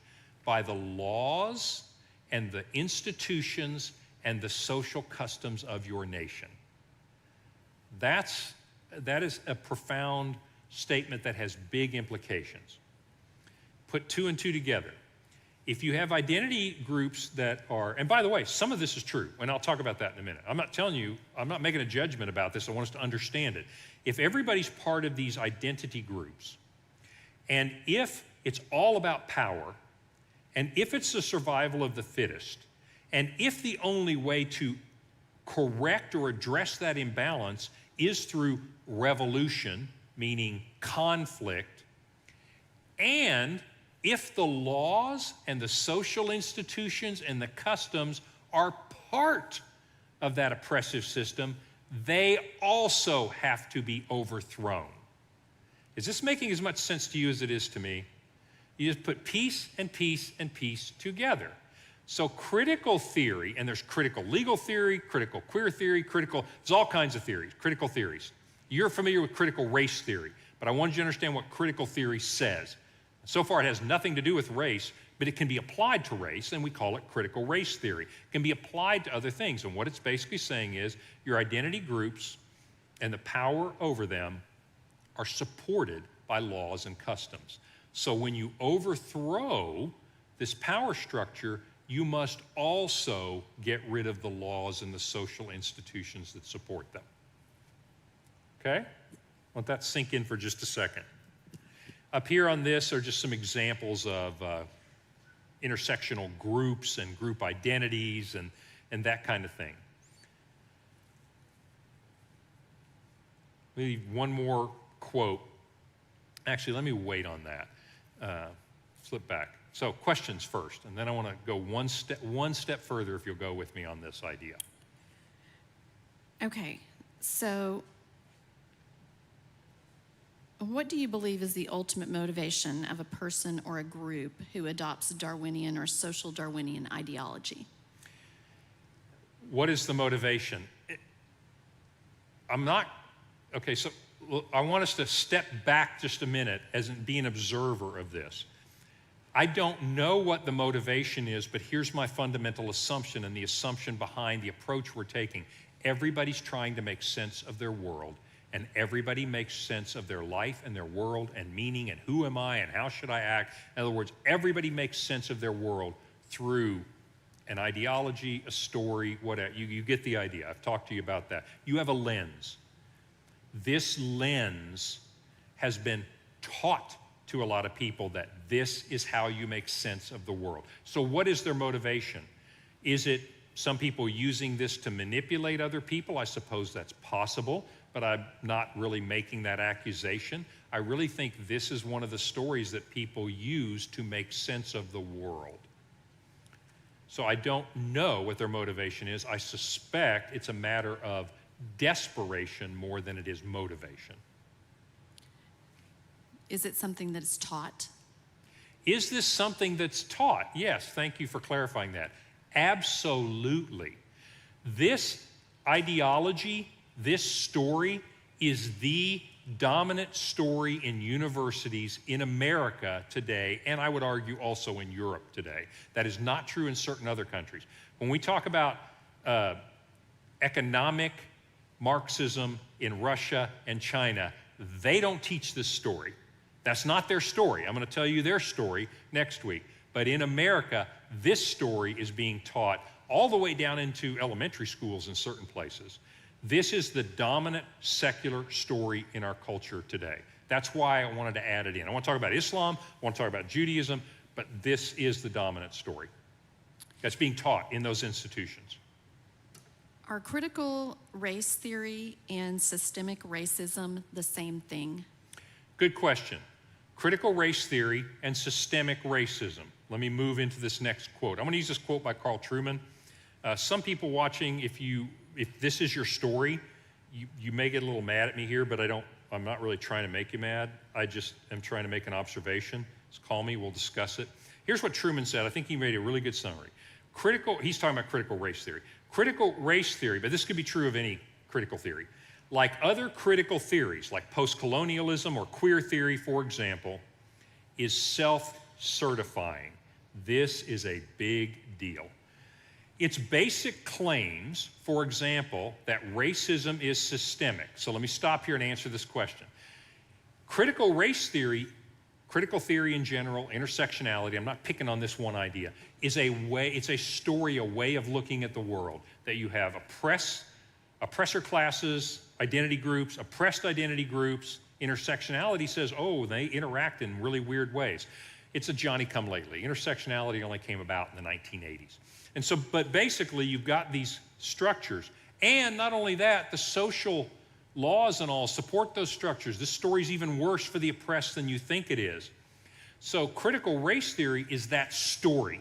by the laws and the institutions and the social customs of your nation. That is a profound statement that has big implications. Put two and two together. If you have identity groups that are, and by the way, some of this is true, and I'll talk about that in a minute. I'm not telling you, I'm not making a judgment about this. I want us to understand it. If everybody's part of these identity groups, and if it's all about power, and if it's the survival of the fittest, and if the only way to correct or address that imbalance is through revolution, meaning conflict, and if the laws and the social institutions and the customs are part of that oppressive system, they also have to be overthrown. Is this making as much sense to you as it is to me? You just put piece and piece and piece together. So critical theory, and there's critical legal theory, critical queer theory, there's all kinds of theories, critical theories. You're familiar with critical race theory, but I wanted you to understand what critical theory says. So far, it has nothing to do with race, but it can be applied to race, and we call it critical race theory. It can be applied to other things, and what it's basically saying is your identity groups and the power over them are supported by laws and customs. So when you overthrow this power structure, you must also get rid of the laws and the social institutions that support them. Okay? Let that sink in for just a second. Up here on this are just some examples of intersectional groups and group identities and that kind of thing. Maybe one more quote. Actually, let me wait on that. Flip back. So questions first, and then I want to go one step further if you'll go with me on this idea. Okay, so what do you believe is the ultimate motivation of a person or a group who adopts Darwinian or social Darwinian ideology? What is the motivation? Okay, so I want us to step back just a minute as in be an observer of this. I don't know what the motivation is, but here's my fundamental assumption and the assumption behind the approach we're taking. Everybody's trying to make sense of their world, and everybody makes sense of their life and their world and meaning and who am I and how should I act. In other words, everybody makes sense of their world through an ideology, a story, whatever. You get the idea. I've talked to you about that. You have a lens. This lens has been taught to a lot of people that this is how you make sense of the world. So what is their motivation? Is it some people using this to manipulate other people? I suppose that's possible, but I'm not really making that accusation. I really think this is one of the stories that people use to make sense of the world. So I don't know what their motivation is. I suspect it's a matter of desperation more than it is motivation. Is it something that is taught? Is this something that's taught? Yes, thank you for clarifying that. Absolutely. This ideology, this story is the dominant story in universities in America today, and I would argue also in Europe today. That is not true in certain other countries. When we talk about economic Marxism in Russia and China, they don't teach this story. That's not their story. I'm going to tell you their story next week. But in America, this story is being taught all the way down into elementary schools in certain places. This is the dominant secular story in our culture today. That's why I wanted to add it in. I want to talk about Islam, I want to talk about Judaism, but this is the dominant story that's being taught in those institutions. Are critical race theory and systemic racism the same thing? Good question. Critical race theory and systemic racism. Let me move into this next quote. I'm going to use this quote by Carl Trueman. Some people watching, if this is your story, you may get a little mad at me here, but I'm not really trying to make you mad. I just am trying to make an observation. Just call me, we'll discuss it. Here's what Trueman said. I think he made a really good summary. He's talking about critical race theory. Critical race theory, but this could be true of any critical theory. Like other critical theories, like post-colonialism or queer theory, for example, is self-certifying. This is a big deal. Its basic claims, for example, that racism is systemic. So let me stop here and answer this question. Critical race theory, critical theory in general, intersectionality, I'm not picking on this one idea, it's a story, a way of looking at the world, that you have oppressor classes, identity groups, oppressed identity groups. Intersectionality says, oh, they interact in really weird ways. It's a Johnny-come-lately. Intersectionality only came about in the 1980s. And so, but basically, you've got these structures. And not only that, the social laws and all support those structures. This story's even worse for the oppressed than you think it is. So critical race theory is that story.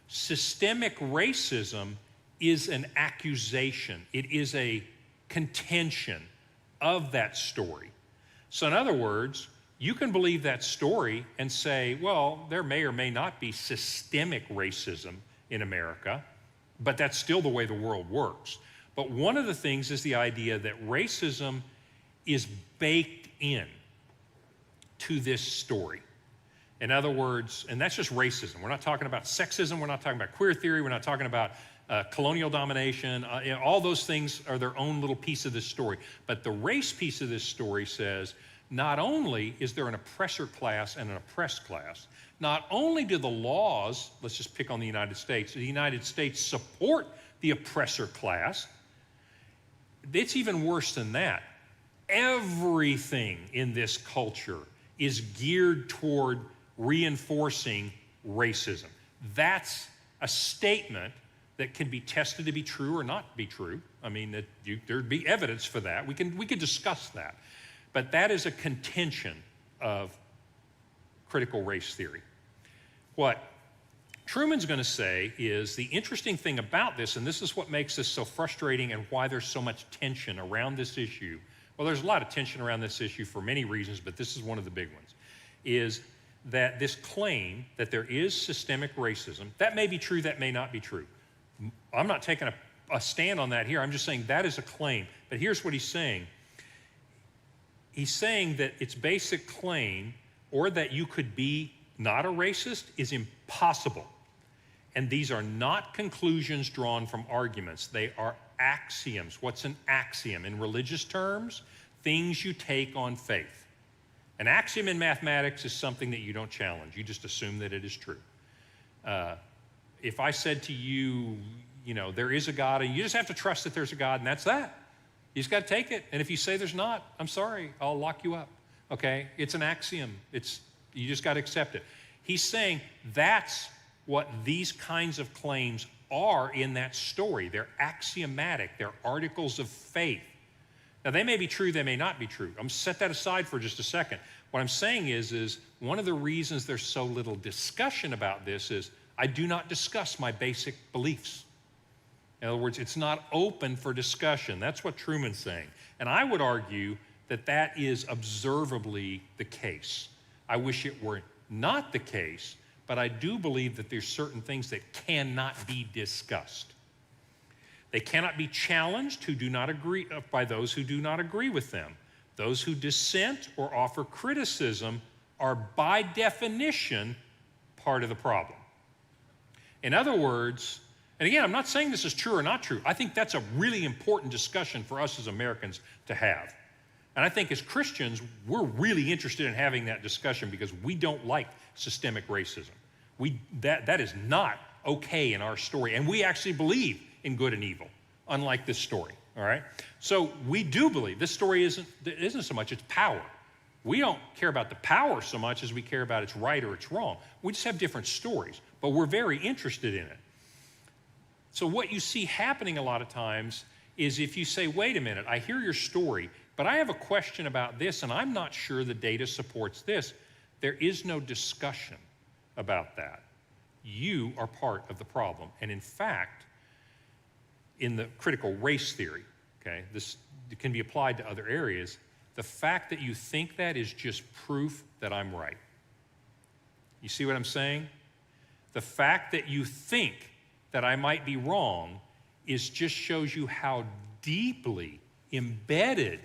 Systemic racism is an accusation. It is a contention of that story. So in other words, you can believe that story and say, well, there may or may not be systemic racism in America, but that's still the way the world works. But one of the things is the idea that racism is baked in to this story. In other words, and that's just racism. We're not talking about sexism. We're not talking about queer theory. We're not talking about colonial domination. All those things are their own little piece of this story. But the race piece of this story says, not only is there an oppressor class and an oppressed class, not only do the laws, let's just pick on the United States support the oppressor class, it's even worse than that. Everything in this culture is geared toward reinforcing racism. That's a statement that can be tested to be true or not be true. I mean, there'd be evidence for that. We could discuss that. But that is a contention of critical race theory. What Trueman's going to say is the interesting thing about this, and this is what makes this so frustrating and why there's so much tension around this issue. Well, there's a lot of tension around this issue for many reasons, but this is one of the big ones, is that this claim that there is systemic racism, that may be true, that may not be true. I'm not taking a stand on that here. I'm just saying that is a claim. But here's what he's saying. He's saying that its basic claim, or that you could be not a racist, is impossible. And these are not conclusions drawn from arguments. They are axioms. What's an axiom? In religious terms, things you take on faith. An axiom in mathematics is something that you don't challenge. You just assume that it is true. If I said to you, there is a God, and you just have to trust that there's a God, and that's that. You just got to take it. And if you say there's not, I'm sorry, I'll lock you up. okay? It's an axiom. You just got to accept it. He's saying that's what these kinds of claims are in that story. They're axiomatic. They're articles of faith. Now, they may be true, they may not be true. I'm going to set that aside for just a second. What I'm saying is one of the reasons there's so little discussion about this is I do not discuss my basic beliefs. In other words, it's not open for discussion. That's what Truman's saying. And I would argue that that is observably the case. I wish it were not the case, but I do believe that there's certain things that cannot be discussed. They cannot be challenged by those who do not agree with them. Those who dissent or offer criticism are by definition part of the problem. In other words, and again, I'm not saying this is true or not true. I think that's a really important discussion for us as Americans to have. And I think as Christians, we're really interested in having that discussion because we don't like systemic racism. That is not okay in our story. And we actually believe in good and evil, unlike this story, all right? So we do believe this story isn't so much, it's power. We don't care about the power so much as we care about it's right or it's wrong. We just have different stories, but we're very interested in it. So what you see happening a lot of times is if you say, wait a minute, I hear your story, but I have a question about this and I'm not sure the data supports this. There is no discussion about that. You are part of the problem. And in fact, in the critical race theory, okay, this can be applied to other areas, the fact that you think that is just proof that I'm right. You see what I'm saying? The fact that you think that I might be wrong just shows you how deeply embedded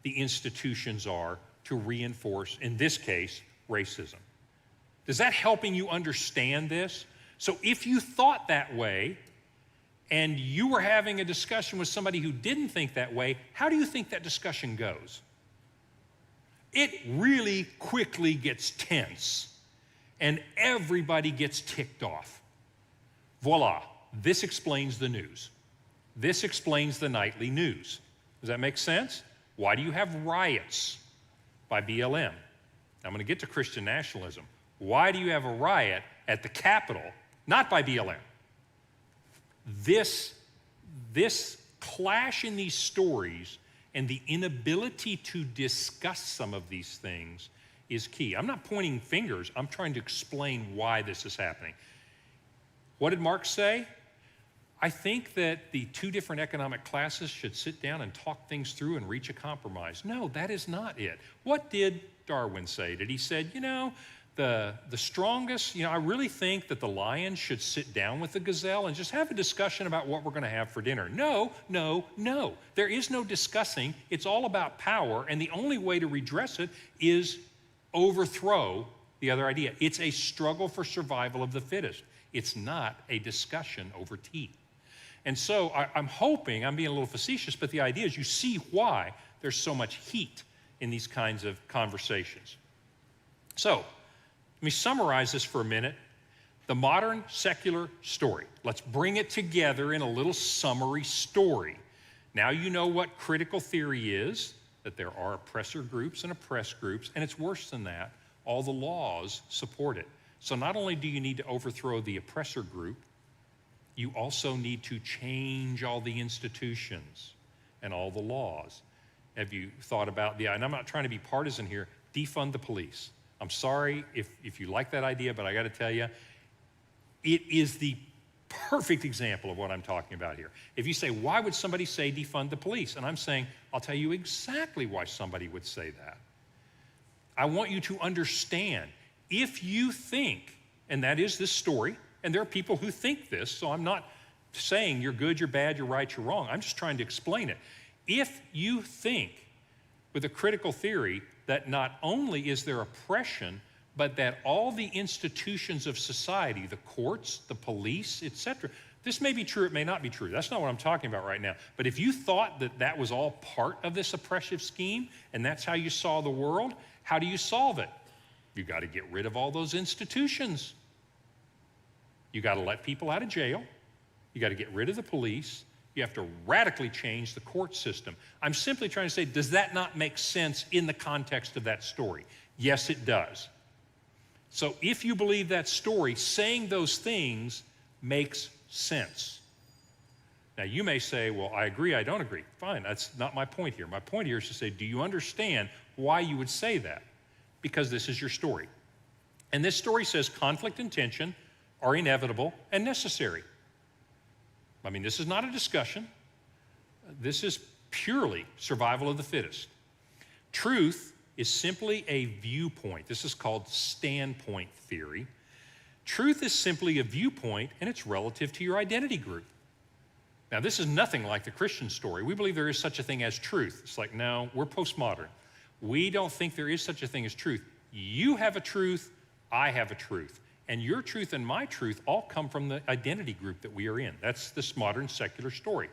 the institutions are to reinforce, in this case, racism. Is that helping you understand this? So if you thought that way and you were having a discussion with somebody who didn't think that way, how do you think that discussion goes? It really quickly gets tense and everybody gets ticked off. Voila, this explains the news. This explains the nightly news. Does that make sense? Why do you have riots by BLM? I'm going to get to Christian nationalism. Why do you have a riot at the Capitol, not by BLM? This clash in these stories and the inability to discuss some of these things is key. I'm not pointing fingers. I'm trying to explain why this is happening. What did Marx say? I think that the two different economic classes should sit down and talk things through and reach a compromise. No, that is not it. What did Darwin say? Did he say, the strongest, I really think that the lion should sit down with the gazelle and just have a discussion about what we're going to have for dinner? No, no, no. There is no discussing. It's all about power, and the only way to redress it is overthrow the other idea. It's a struggle for survival of the fittest. It's not a discussion over tea. And so I'm hoping, I'm being a little facetious, but the idea is you see why there's so much heat in these kinds of conversations. So let me summarize this for a minute. The modern secular story. Let's bring it together in a little summary story. Now you know what critical theory is, that there are oppressor groups and oppressed groups, and it's worse than that. All the laws support it. So not only do you need to overthrow the oppressor group, you also need to change all the institutions and all the laws. Have you thought about and I'm not trying to be partisan here, defund the police. I'm sorry if you like that idea, but I got to tell you, it is the perfect example of what I'm talking about here. If you say, why would somebody say defund the police? And I'm saying, I'll tell you exactly why somebody would say that. I want you to understand, if you think, and that is this story, and there are people who think this, so I'm not saying you're good, you're bad, you're right, you're wrong. I'm just trying to explain it. If you think with a critical theory that not only is there oppression, but that all the institutions of society, the courts, the police, etc., this may be true, it may not be true. That's not what I'm talking about right now. But if you thought that that was all part of this oppressive scheme, and that's how you saw the world, how do you solve it? You got to get rid of all those institutions. You got to let people out of jail. You got to get rid of the police. You have to radically change the court system. I'm simply trying to say, does that not make sense in the context of that story? Yes, it does. So if you believe that story, saying those things makes sense. Now, you may say, well, I agree, I don't agree. Fine, that's not my point here. My point here is to say, do you understand why you would say that? Because this is your story. And this story says conflict and tension are inevitable and necessary. I mean, this is not a discussion. This is purely survival of the fittest. Truth is simply a viewpoint. This is called standpoint theory. Truth is simply a viewpoint, and it's relative to your identity group. Now, this is nothing like the Christian story. We believe there is such a thing as truth. It's like, no, we're postmodern. We don't think there is such a thing as truth. You have a truth, I have a truth. And your truth and my truth all come from the identity group that we are in. That's this modern secular story.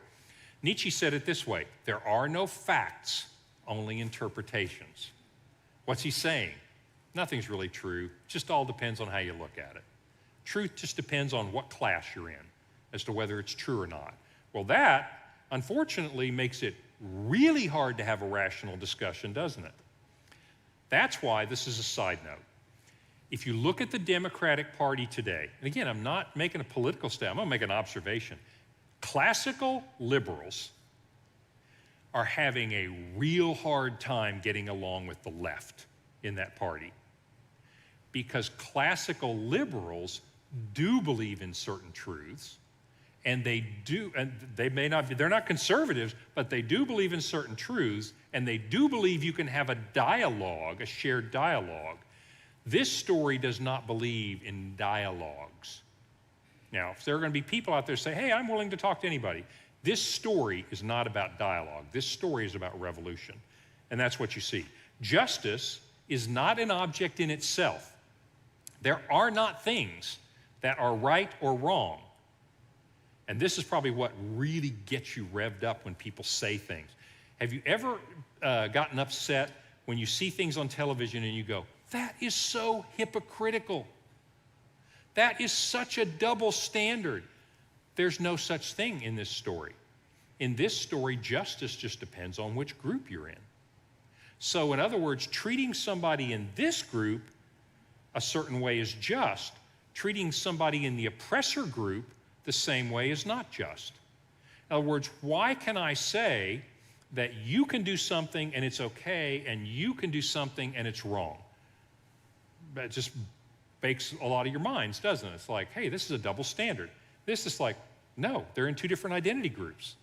Nietzsche said it this way: there are no facts, only interpretations. What's he saying? Nothing's really true. It just all depends on how you look at it. Truth just depends on what class you're in as to whether it's true or not. Well, that, unfortunately, makes it really hard to have a rational discussion, doesn't it? That's why this is a side note. If you look at the Democratic Party today, and again, I'm not making a political statement, I'm going to make an observation. Classical liberals are having a real hard time getting along with the left in that party, because classical liberals do believe in certain truths, and they may not be, they're not conservatives, but they do believe in certain truths, and they do believe you can have a dialogue, a shared dialogue. This story does not believe in dialogues. Now, if there are going to be people out there say, hey, I'm willing to talk to anybody, this story is not about dialogue. This story is about revolution. And that's what you see. Justice is not an object in itself. There are not things that are right or wrong. And this is probably what really gets you revved up when people say things. Have you ever gotten upset when you see things on television and you go, that is so hypocritical. That is such a double standard. There's no such thing in this story. In this story, justice just depends on which group you're in. So in other words, treating somebody in this group a certain way is just. Treating somebody in the oppressor group the same way is not just. In other words, why can I say that you can do something and it's okay, and you can do something and it's wrong? That just bakes a lot of your minds, doesn't it? It's like, hey, this is a double standard. This is like, no, they're in two different identity groups.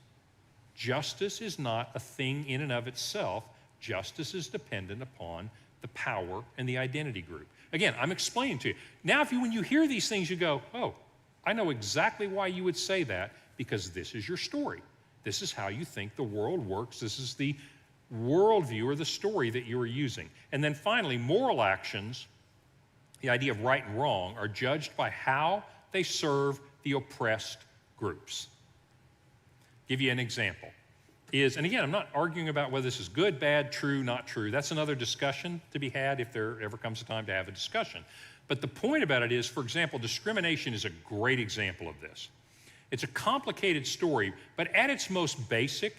Justice is not a thing in and of itself. Justice is dependent upon the power and the identity group. Again, I'm explaining to you. Now, when you hear these things, you go, oh, I know exactly why you would say that, because this is your story. This is how you think the world works. This is the worldview or the story that you are using. And then finally, moral actions, the idea of right and wrong, are judged by how they serve the oppressed groups. Give you an example. And again, I'm not arguing about whether this is good, bad, true, not true. That's another discussion to be had if there ever comes a time to have a discussion. But the point about it is, for example, discrimination is a great example of this. It's a complicated story, but at its most basic,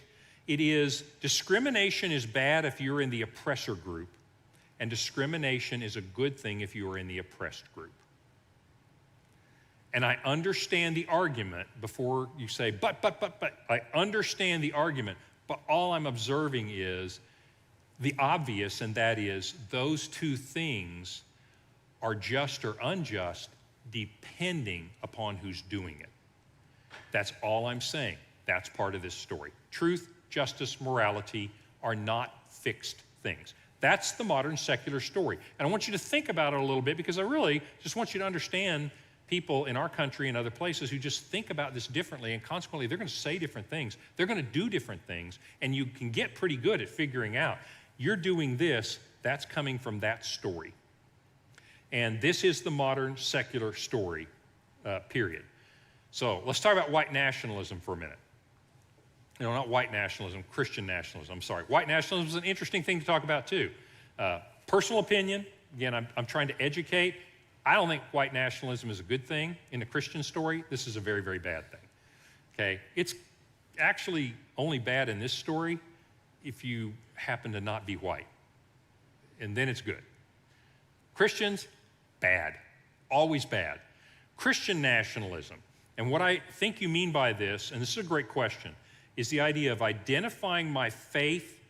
it is discrimination is bad if you're in the oppressor group, and discrimination is a good thing if you are in the oppressed group. And I understand the argument before you say, but. I understand the argument, but all I'm observing is the obvious, and that is those two things are just or unjust depending upon who's doing it. That's all I'm saying. That's part of this story. Truth, justice, morality are not fixed things. That's the modern secular story. And I want you to think about it a little bit, because I really just want you to understand people in our country and other places who just think about this differently, and consequently they're going to say different things. They're going to do different things, and you can get pretty good at figuring out, you're doing this, that's coming from that story. And this is the modern secular story, period. So let's talk about white nationalism for a minute. No, not white nationalism, Christian nationalism, I'm sorry. White nationalism is an interesting thing to talk about too. Personal opinion, again, I'm trying to educate. I don't think white nationalism is a good thing in the Christian story. This is a very, very bad thing, okay? It's actually only bad in this story if you happen to not be white. And then it's good. Christians, bad. Always bad. Christian nationalism. And what I think you mean by this, and this is a great question, is the idea of identifying my faith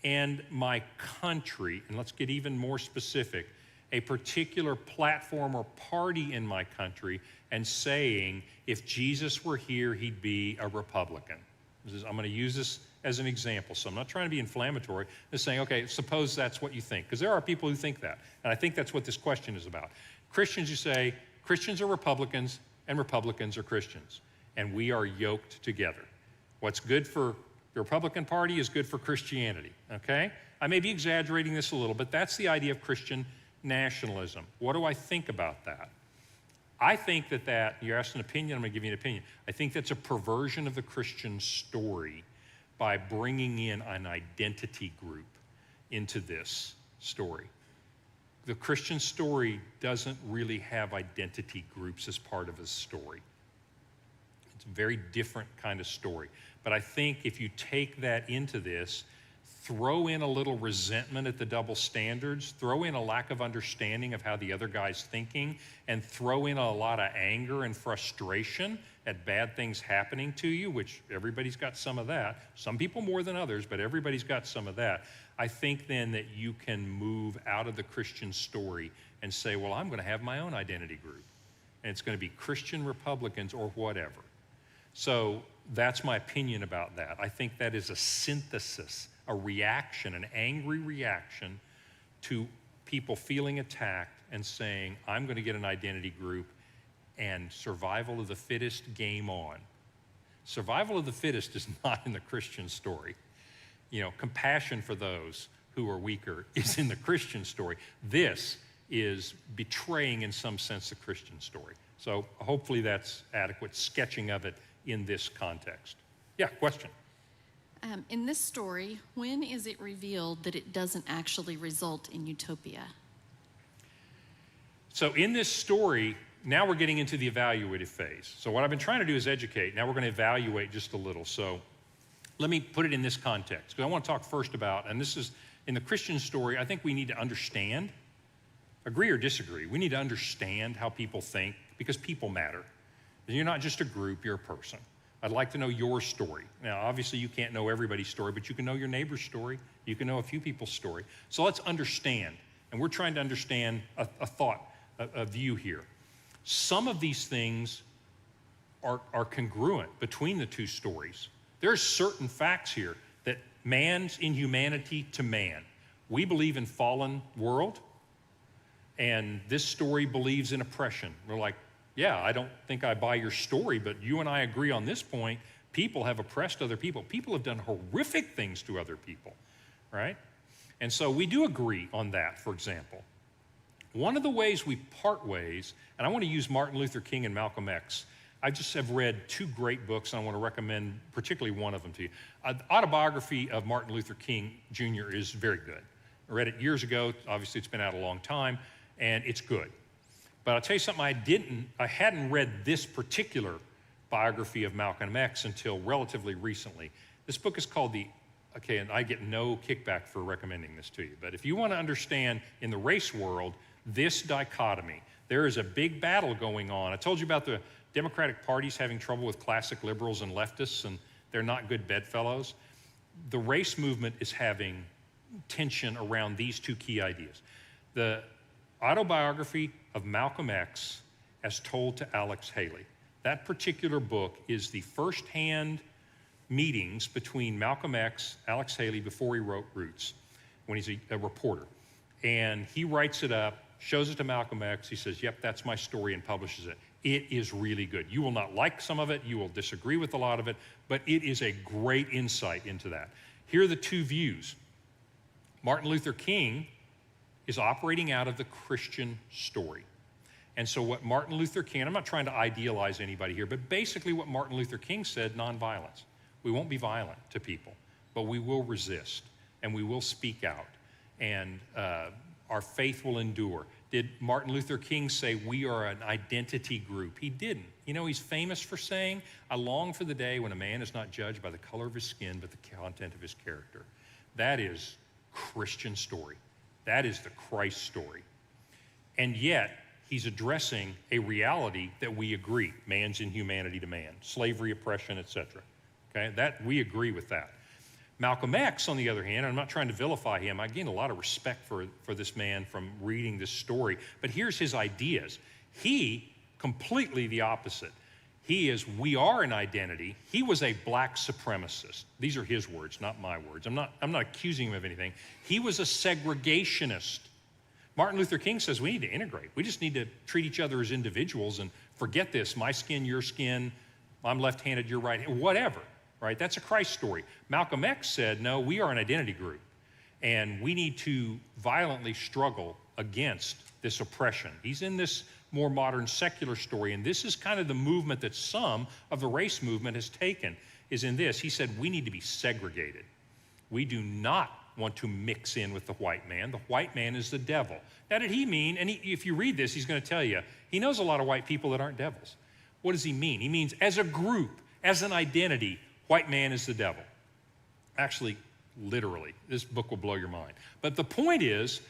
and my country, and let's get even more specific, a particular platform or party in my country, and saying, if Jesus were here, he'd be a Republican. I'm going to use this as an example, so I'm not trying to be inflammatory. I'm just saying, okay, suppose that's what you think, because there are people who think that, and I think that's what this question is about. Christians, you say, Christians are Republicans, and Republicans are Christians, and we are yoked together. What's good for the Republican Party is good for Christianity, okay? I may be exaggerating this a little, but that's the idea of Christian nationalism. What do I think about that? I think that you're asked an opinion, I'm going to give you an opinion. I think that's a perversion of the Christian story by bringing in an identity group into this story. The Christian story doesn't really have identity groups as part of a story. It's a very different kind of story. But I think if you take that into this, throw in a little resentment at the double standards, throw in a lack of understanding of how the other guy's thinking, and throw in a lot of anger and frustration at bad things happening to you, which everybody's got some of that. Some people more than others, but everybody's got some of that. I think then that you can move out of the Christian story and say, well, I'm going to have my own identity group, and it's going to be Christian Republicans or whatever. So that's my opinion about that. I think that is a synthesis, a reaction, an angry reaction to people feeling attacked and saying, I'm going to get an identity group, and survival of the fittest, game on. Survival of the fittest is not in the Christian story. You know, compassion for those who are weaker is in the Christian story. This is betraying, in some sense, the Christian story. So hopefully that's adequate sketching of it in this context. Yeah, question? In this story, when is it revealed that it doesn't actually result in utopia? So in this story, now we're getting into the evaluative phase. So what I've been trying to do is educate. Now we're going to evaluate just a little. So let me put it in this context, because I want to talk first about, and this is, in the Christian story, I think we need to understand, agree or disagree, we need to understand how people think, because people matter. You're not just a group, you're a person. I'd like to know your story. Now, obviously, you can't know everybody's story, but you can know your neighbor's story. You can know a few people's story. So let's understand. And we're trying to understand a thought, a view here. Some of these things are congruent between the two stories. There are certain facts here that man's inhumanity to man. We believe in fallen world, and this story believes in oppression. We're like, yeah, I don't think I buy your story, but you and I agree on this point. People have oppressed other people. People have done horrific things to other people, right? And so we do agree on that, for example. One of the ways we part ways, and I want to use Martin Luther King and Malcolm X. I just have read two great books, and I want to recommend particularly one of them to you. The autobiography of Martin Luther King Jr. is very good. I read it years ago. Obviously, it's been out a long time, and it's good. But I'll tell you something, I hadn't read this particular biography of Malcolm X until relatively recently. This book is called okay, and I get no kickback for recommending this to you, but if you want to understand in the race world, this dichotomy, there is a big battle going on. I told you about the Democratic Party's having trouble with classic liberals and leftists, and they're not good bedfellows. The race movement is having tension around these two key ideas. The autobiography of Malcolm X as told to Alex Haley. That particular book is the first-hand meetings between Malcolm X, Alex Haley, before he wrote Roots, when he's a reporter. And he writes it up, shows it to Malcolm X, he says, yep, that's my story, and publishes it. It is really good. You will not like some of it, you will disagree with a lot of it, but it is a great insight into that. Here are the two views. Martin Luther King is operating out of the Christian story. And so what Martin Luther King, I'm not trying to idealize anybody here, but basically what Martin Luther King said, nonviolence. We won't be violent to people, but we will resist, and we will speak out, and our faith will endure. Did Martin Luther King say we are an identity group? He didn't. You know, he's famous for saying, I long for the day when a man is not judged by the color of his skin, but the content of his character. That is Christian story. That is the Christ story. And yet, he's addressing a reality that we agree, man's inhumanity to man, slavery, oppression, etc. Okay, that we agree with that. Malcolm X, on the other hand, I'm not trying to vilify him. I gain a lot of respect for this man from reading this story, but here's his ideas. He, completely the opposite. He is, we are an identity. He was a black supremacist. These are his words, not my words. I'm not accusing him of anything. He was a segregationist. Martin Luther King says we need to integrate. We just need to treat each other as individuals and forget this, my skin, your skin, I'm left-handed, you're right-handed, whatever, right? That's a Christ story. Malcolm X said, no, we are an identity group, and we need to violently struggle against this oppression. He's in this more modern secular story, and this is kind of the movement that some of the race movement has taken, is in this. He said, we need to be segregated. We do not want to mix in with the white man. The white man is the devil. Now, did he mean, and if you read this, he's going to tell you, he knows a lot of white people that aren't devils. What does he mean? He means as a group, as an identity, white man is the devil. Actually, literally, this book will blow your mind. But the point is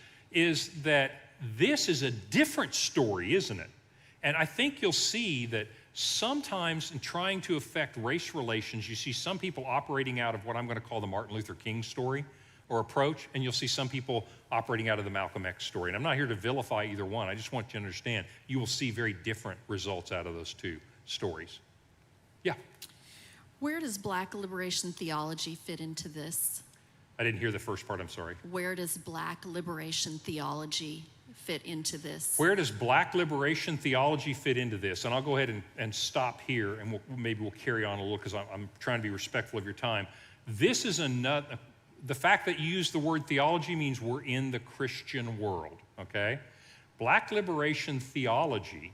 that this is a different story, isn't it? And I think you'll see that sometimes in trying to affect race relations, you see some people operating out of what I'm going to call the Martin Luther King story or approach, and you'll see some people operating out of the Malcolm X story. And I'm not here to vilify either one. I just want you to understand you will see very different results out of those two stories. Yeah? Where does black liberation theology fit into this? I didn't hear the first part, I'm sorry. Where does black liberation theology fit into this? Where does black liberation theology fit into this? And I'll go ahead and stop here, and maybe we'll carry on a little because I'm trying to be respectful of your time. This is another, the fact that you use the word theology means we're in the Christian world, okay? Black liberation theology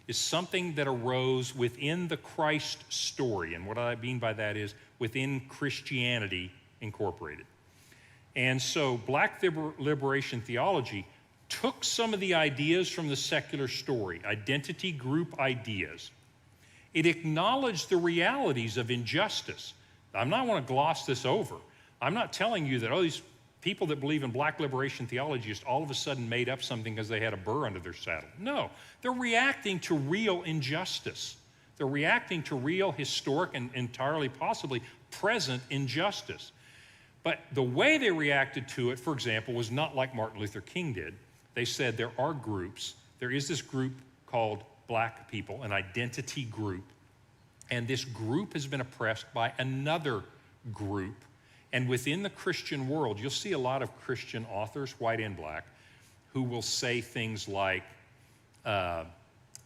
is something that arose within the Christ story, and what I mean by that is within Christianity Incorporated. And so black liberation theology took some of the ideas from the secular story, identity group ideas. It acknowledged the realities of injustice. I want to gloss this over. I'm not telling you that, these people that believe in black liberation theology just all of a sudden made up something because they had a burr under their saddle. No, they're reacting to real injustice. They're reacting to real historic and entirely possibly present injustice. But the way they reacted to it, for example, was not like Martin Luther King did. They said there are groups. There is this group called black people, an identity group, and this group has been oppressed by another group. And within the Christian world, you'll see a lot of Christian authors, white and black, who will say things like,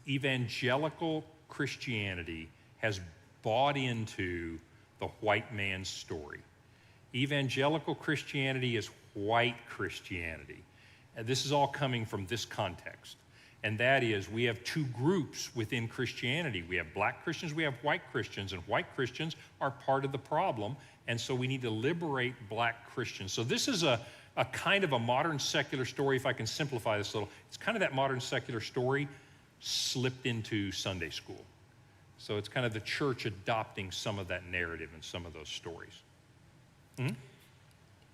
evangelical Christianity has bought into the white man's story. Evangelical Christianity is white Christianity. And this is all coming from this context. And that is, we have two groups within Christianity. We have black Christians, we have white Christians, and white Christians are part of the problem, and so we need to liberate black Christians. So this is a kind of a modern secular story, if I can simplify this a little. It's kind of that modern secular story slipped into Sunday school. So it's kind of the church adopting some of that narrative and some of those stories. Mm-hmm.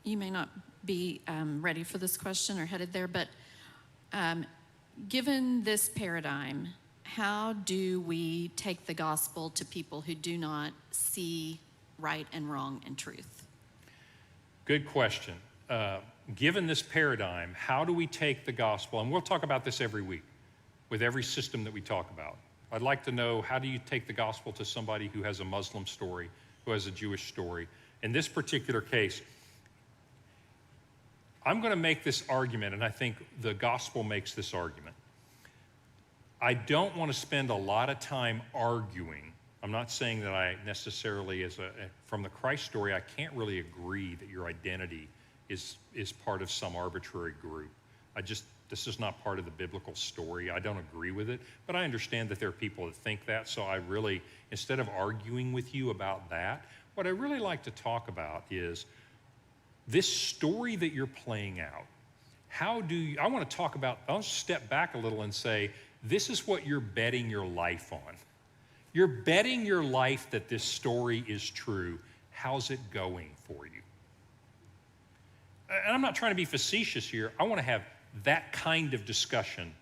You may not be ready for this question or headed there, but given this paradigm, how do we take the gospel to people who do not see right and wrong and truth? Good question. Given this paradigm, how do we take the gospel? And we'll talk about this every week with every system that we talk about. I'd like to know, how do you take the gospel to somebody who has a Muslim story, who has a Jewish story? In this particular case, I'm going to make this argument, and I think the gospel makes this argument. I don't want to spend a lot of time arguing. I'm not saying that I necessarily, from the Christ story, I can't really agree that your identity is part of some arbitrary group. This is not part of the biblical story. I don't agree with it, but I understand that there are people that think that, so I really, instead of arguing with you about that, what I really like to talk about is this story that you're playing out. I want to talk about, I'll step back a little and say, this is what you're betting your life on. You're betting your life that this story is true. How's it going for you? And I'm not trying to be facetious here. I want to have that kind of discussion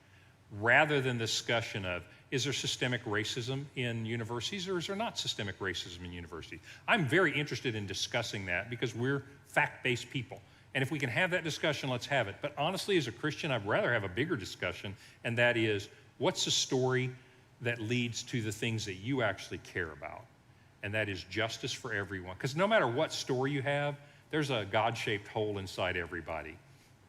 rather than the discussion of, is there systemic racism in universities or is there not systemic racism in universities? I'm very interested in discussing that because we're fact-based people. And if we can have that discussion, let's have it. But honestly, as a Christian, I'd rather have a bigger discussion, and that is, what's the story that leads to the things that you actually care about? And that is justice for everyone. Because no matter what story you have, there's a God-shaped hole inside everybody.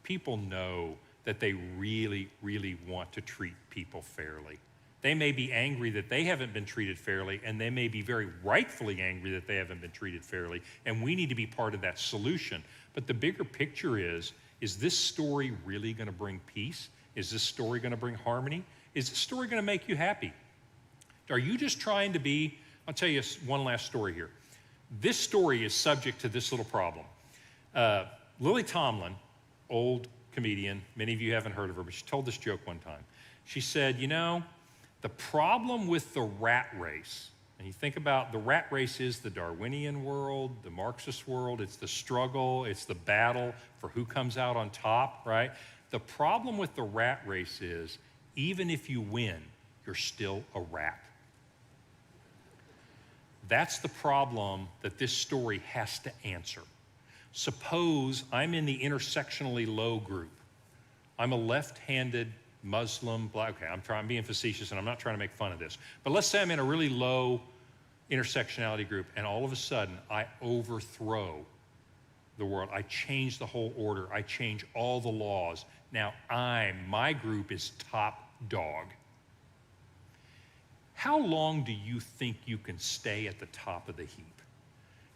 People know that they really, really want to treat people fairly. They may be angry that they haven't been treated fairly, and they may be very rightfully angry that they haven't been treated fairly, and we need to be part of that solution. But the bigger picture is this story really going to bring peace? Is this story going to bring harmony? Is this story going to make you happy? Are you just trying to be, I'll tell you one last story here. This story is subject to this little problem. Lily Tomlin, old comedian, many of you haven't heard of her, but she told this joke one time. She said, you know, the problem with the rat race, and you think about the rat race is the Darwinian world, the Marxist world, it's the struggle, it's the battle for who comes out on top, right? The problem with the rat race is even if you win, you're still a rat. That's the problem that this story has to answer. Suppose I'm in the intersectionally low group. I'm a left-handed Muslim, black, okay, I'm being facetious and I'm not trying to make fun of this. But let's say I'm in a really low intersectionality group and all of a sudden I overthrow the world. I change the whole order. I change all the laws. Now my group is top dog. How long do you think you can stay at the top of the heap?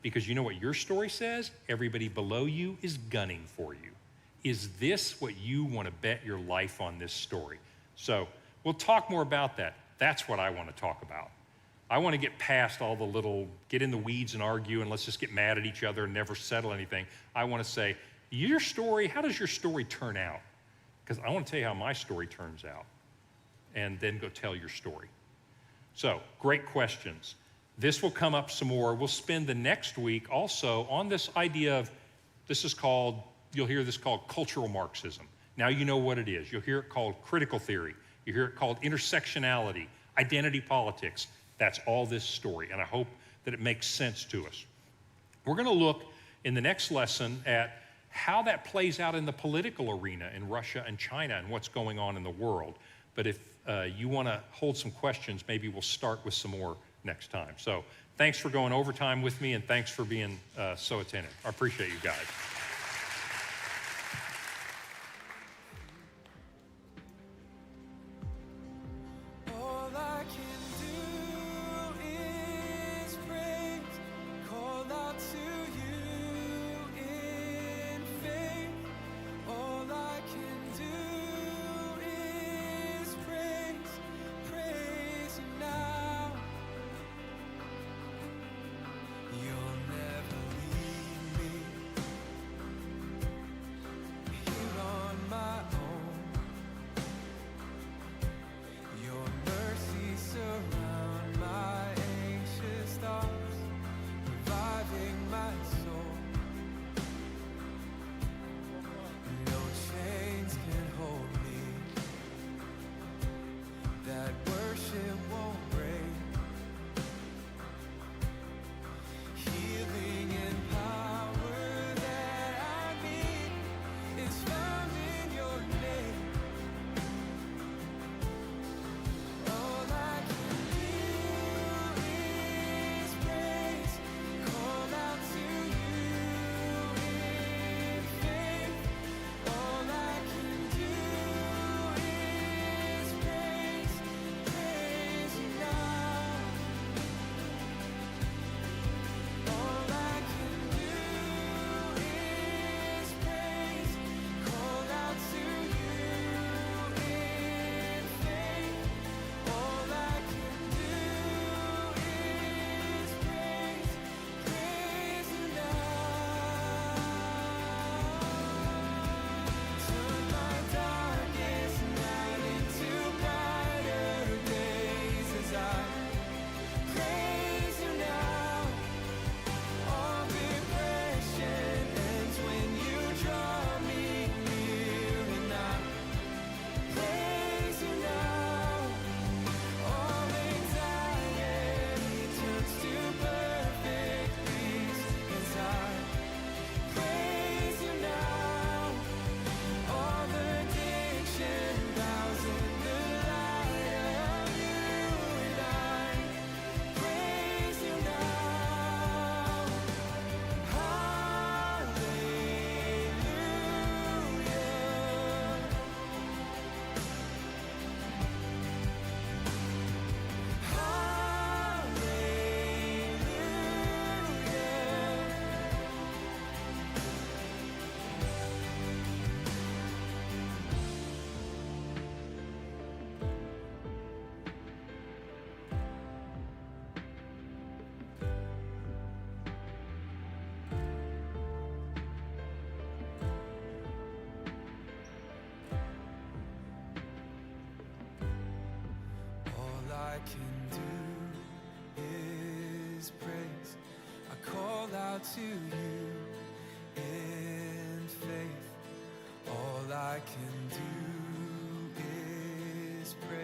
Because you know what your story says? Everybody below you is gunning for you. Is this what you want to bet your life on, this story? So we'll talk more about that. That's what I want to talk about. I want to get past all the little, get in the weeds and argue and let's just get mad at each other and never settle anything. I want to say, your story, how does your story turn out? Because I want to tell you how my story turns out and then go tell your story. So, great questions. This will come up some more. We'll spend the next week also on this idea of, this is called, you'll hear this called cultural Marxism. Now you know what it is. You'll hear it called critical theory. You hear it called intersectionality, identity politics. That's all this story, and I hope that it makes sense to us. We're going to look in the next lesson at how that plays out in the political arena in Russia and China and what's going on in the world. But if you want to hold some questions, maybe we'll start with some more next time. So thanks for going overtime with me, and thanks for being so attentive. I appreciate you guys. All I can do is praise, call out to you in faith. All I can do is praise you now. You'll never leave me. to you in faith. All I can do is pray.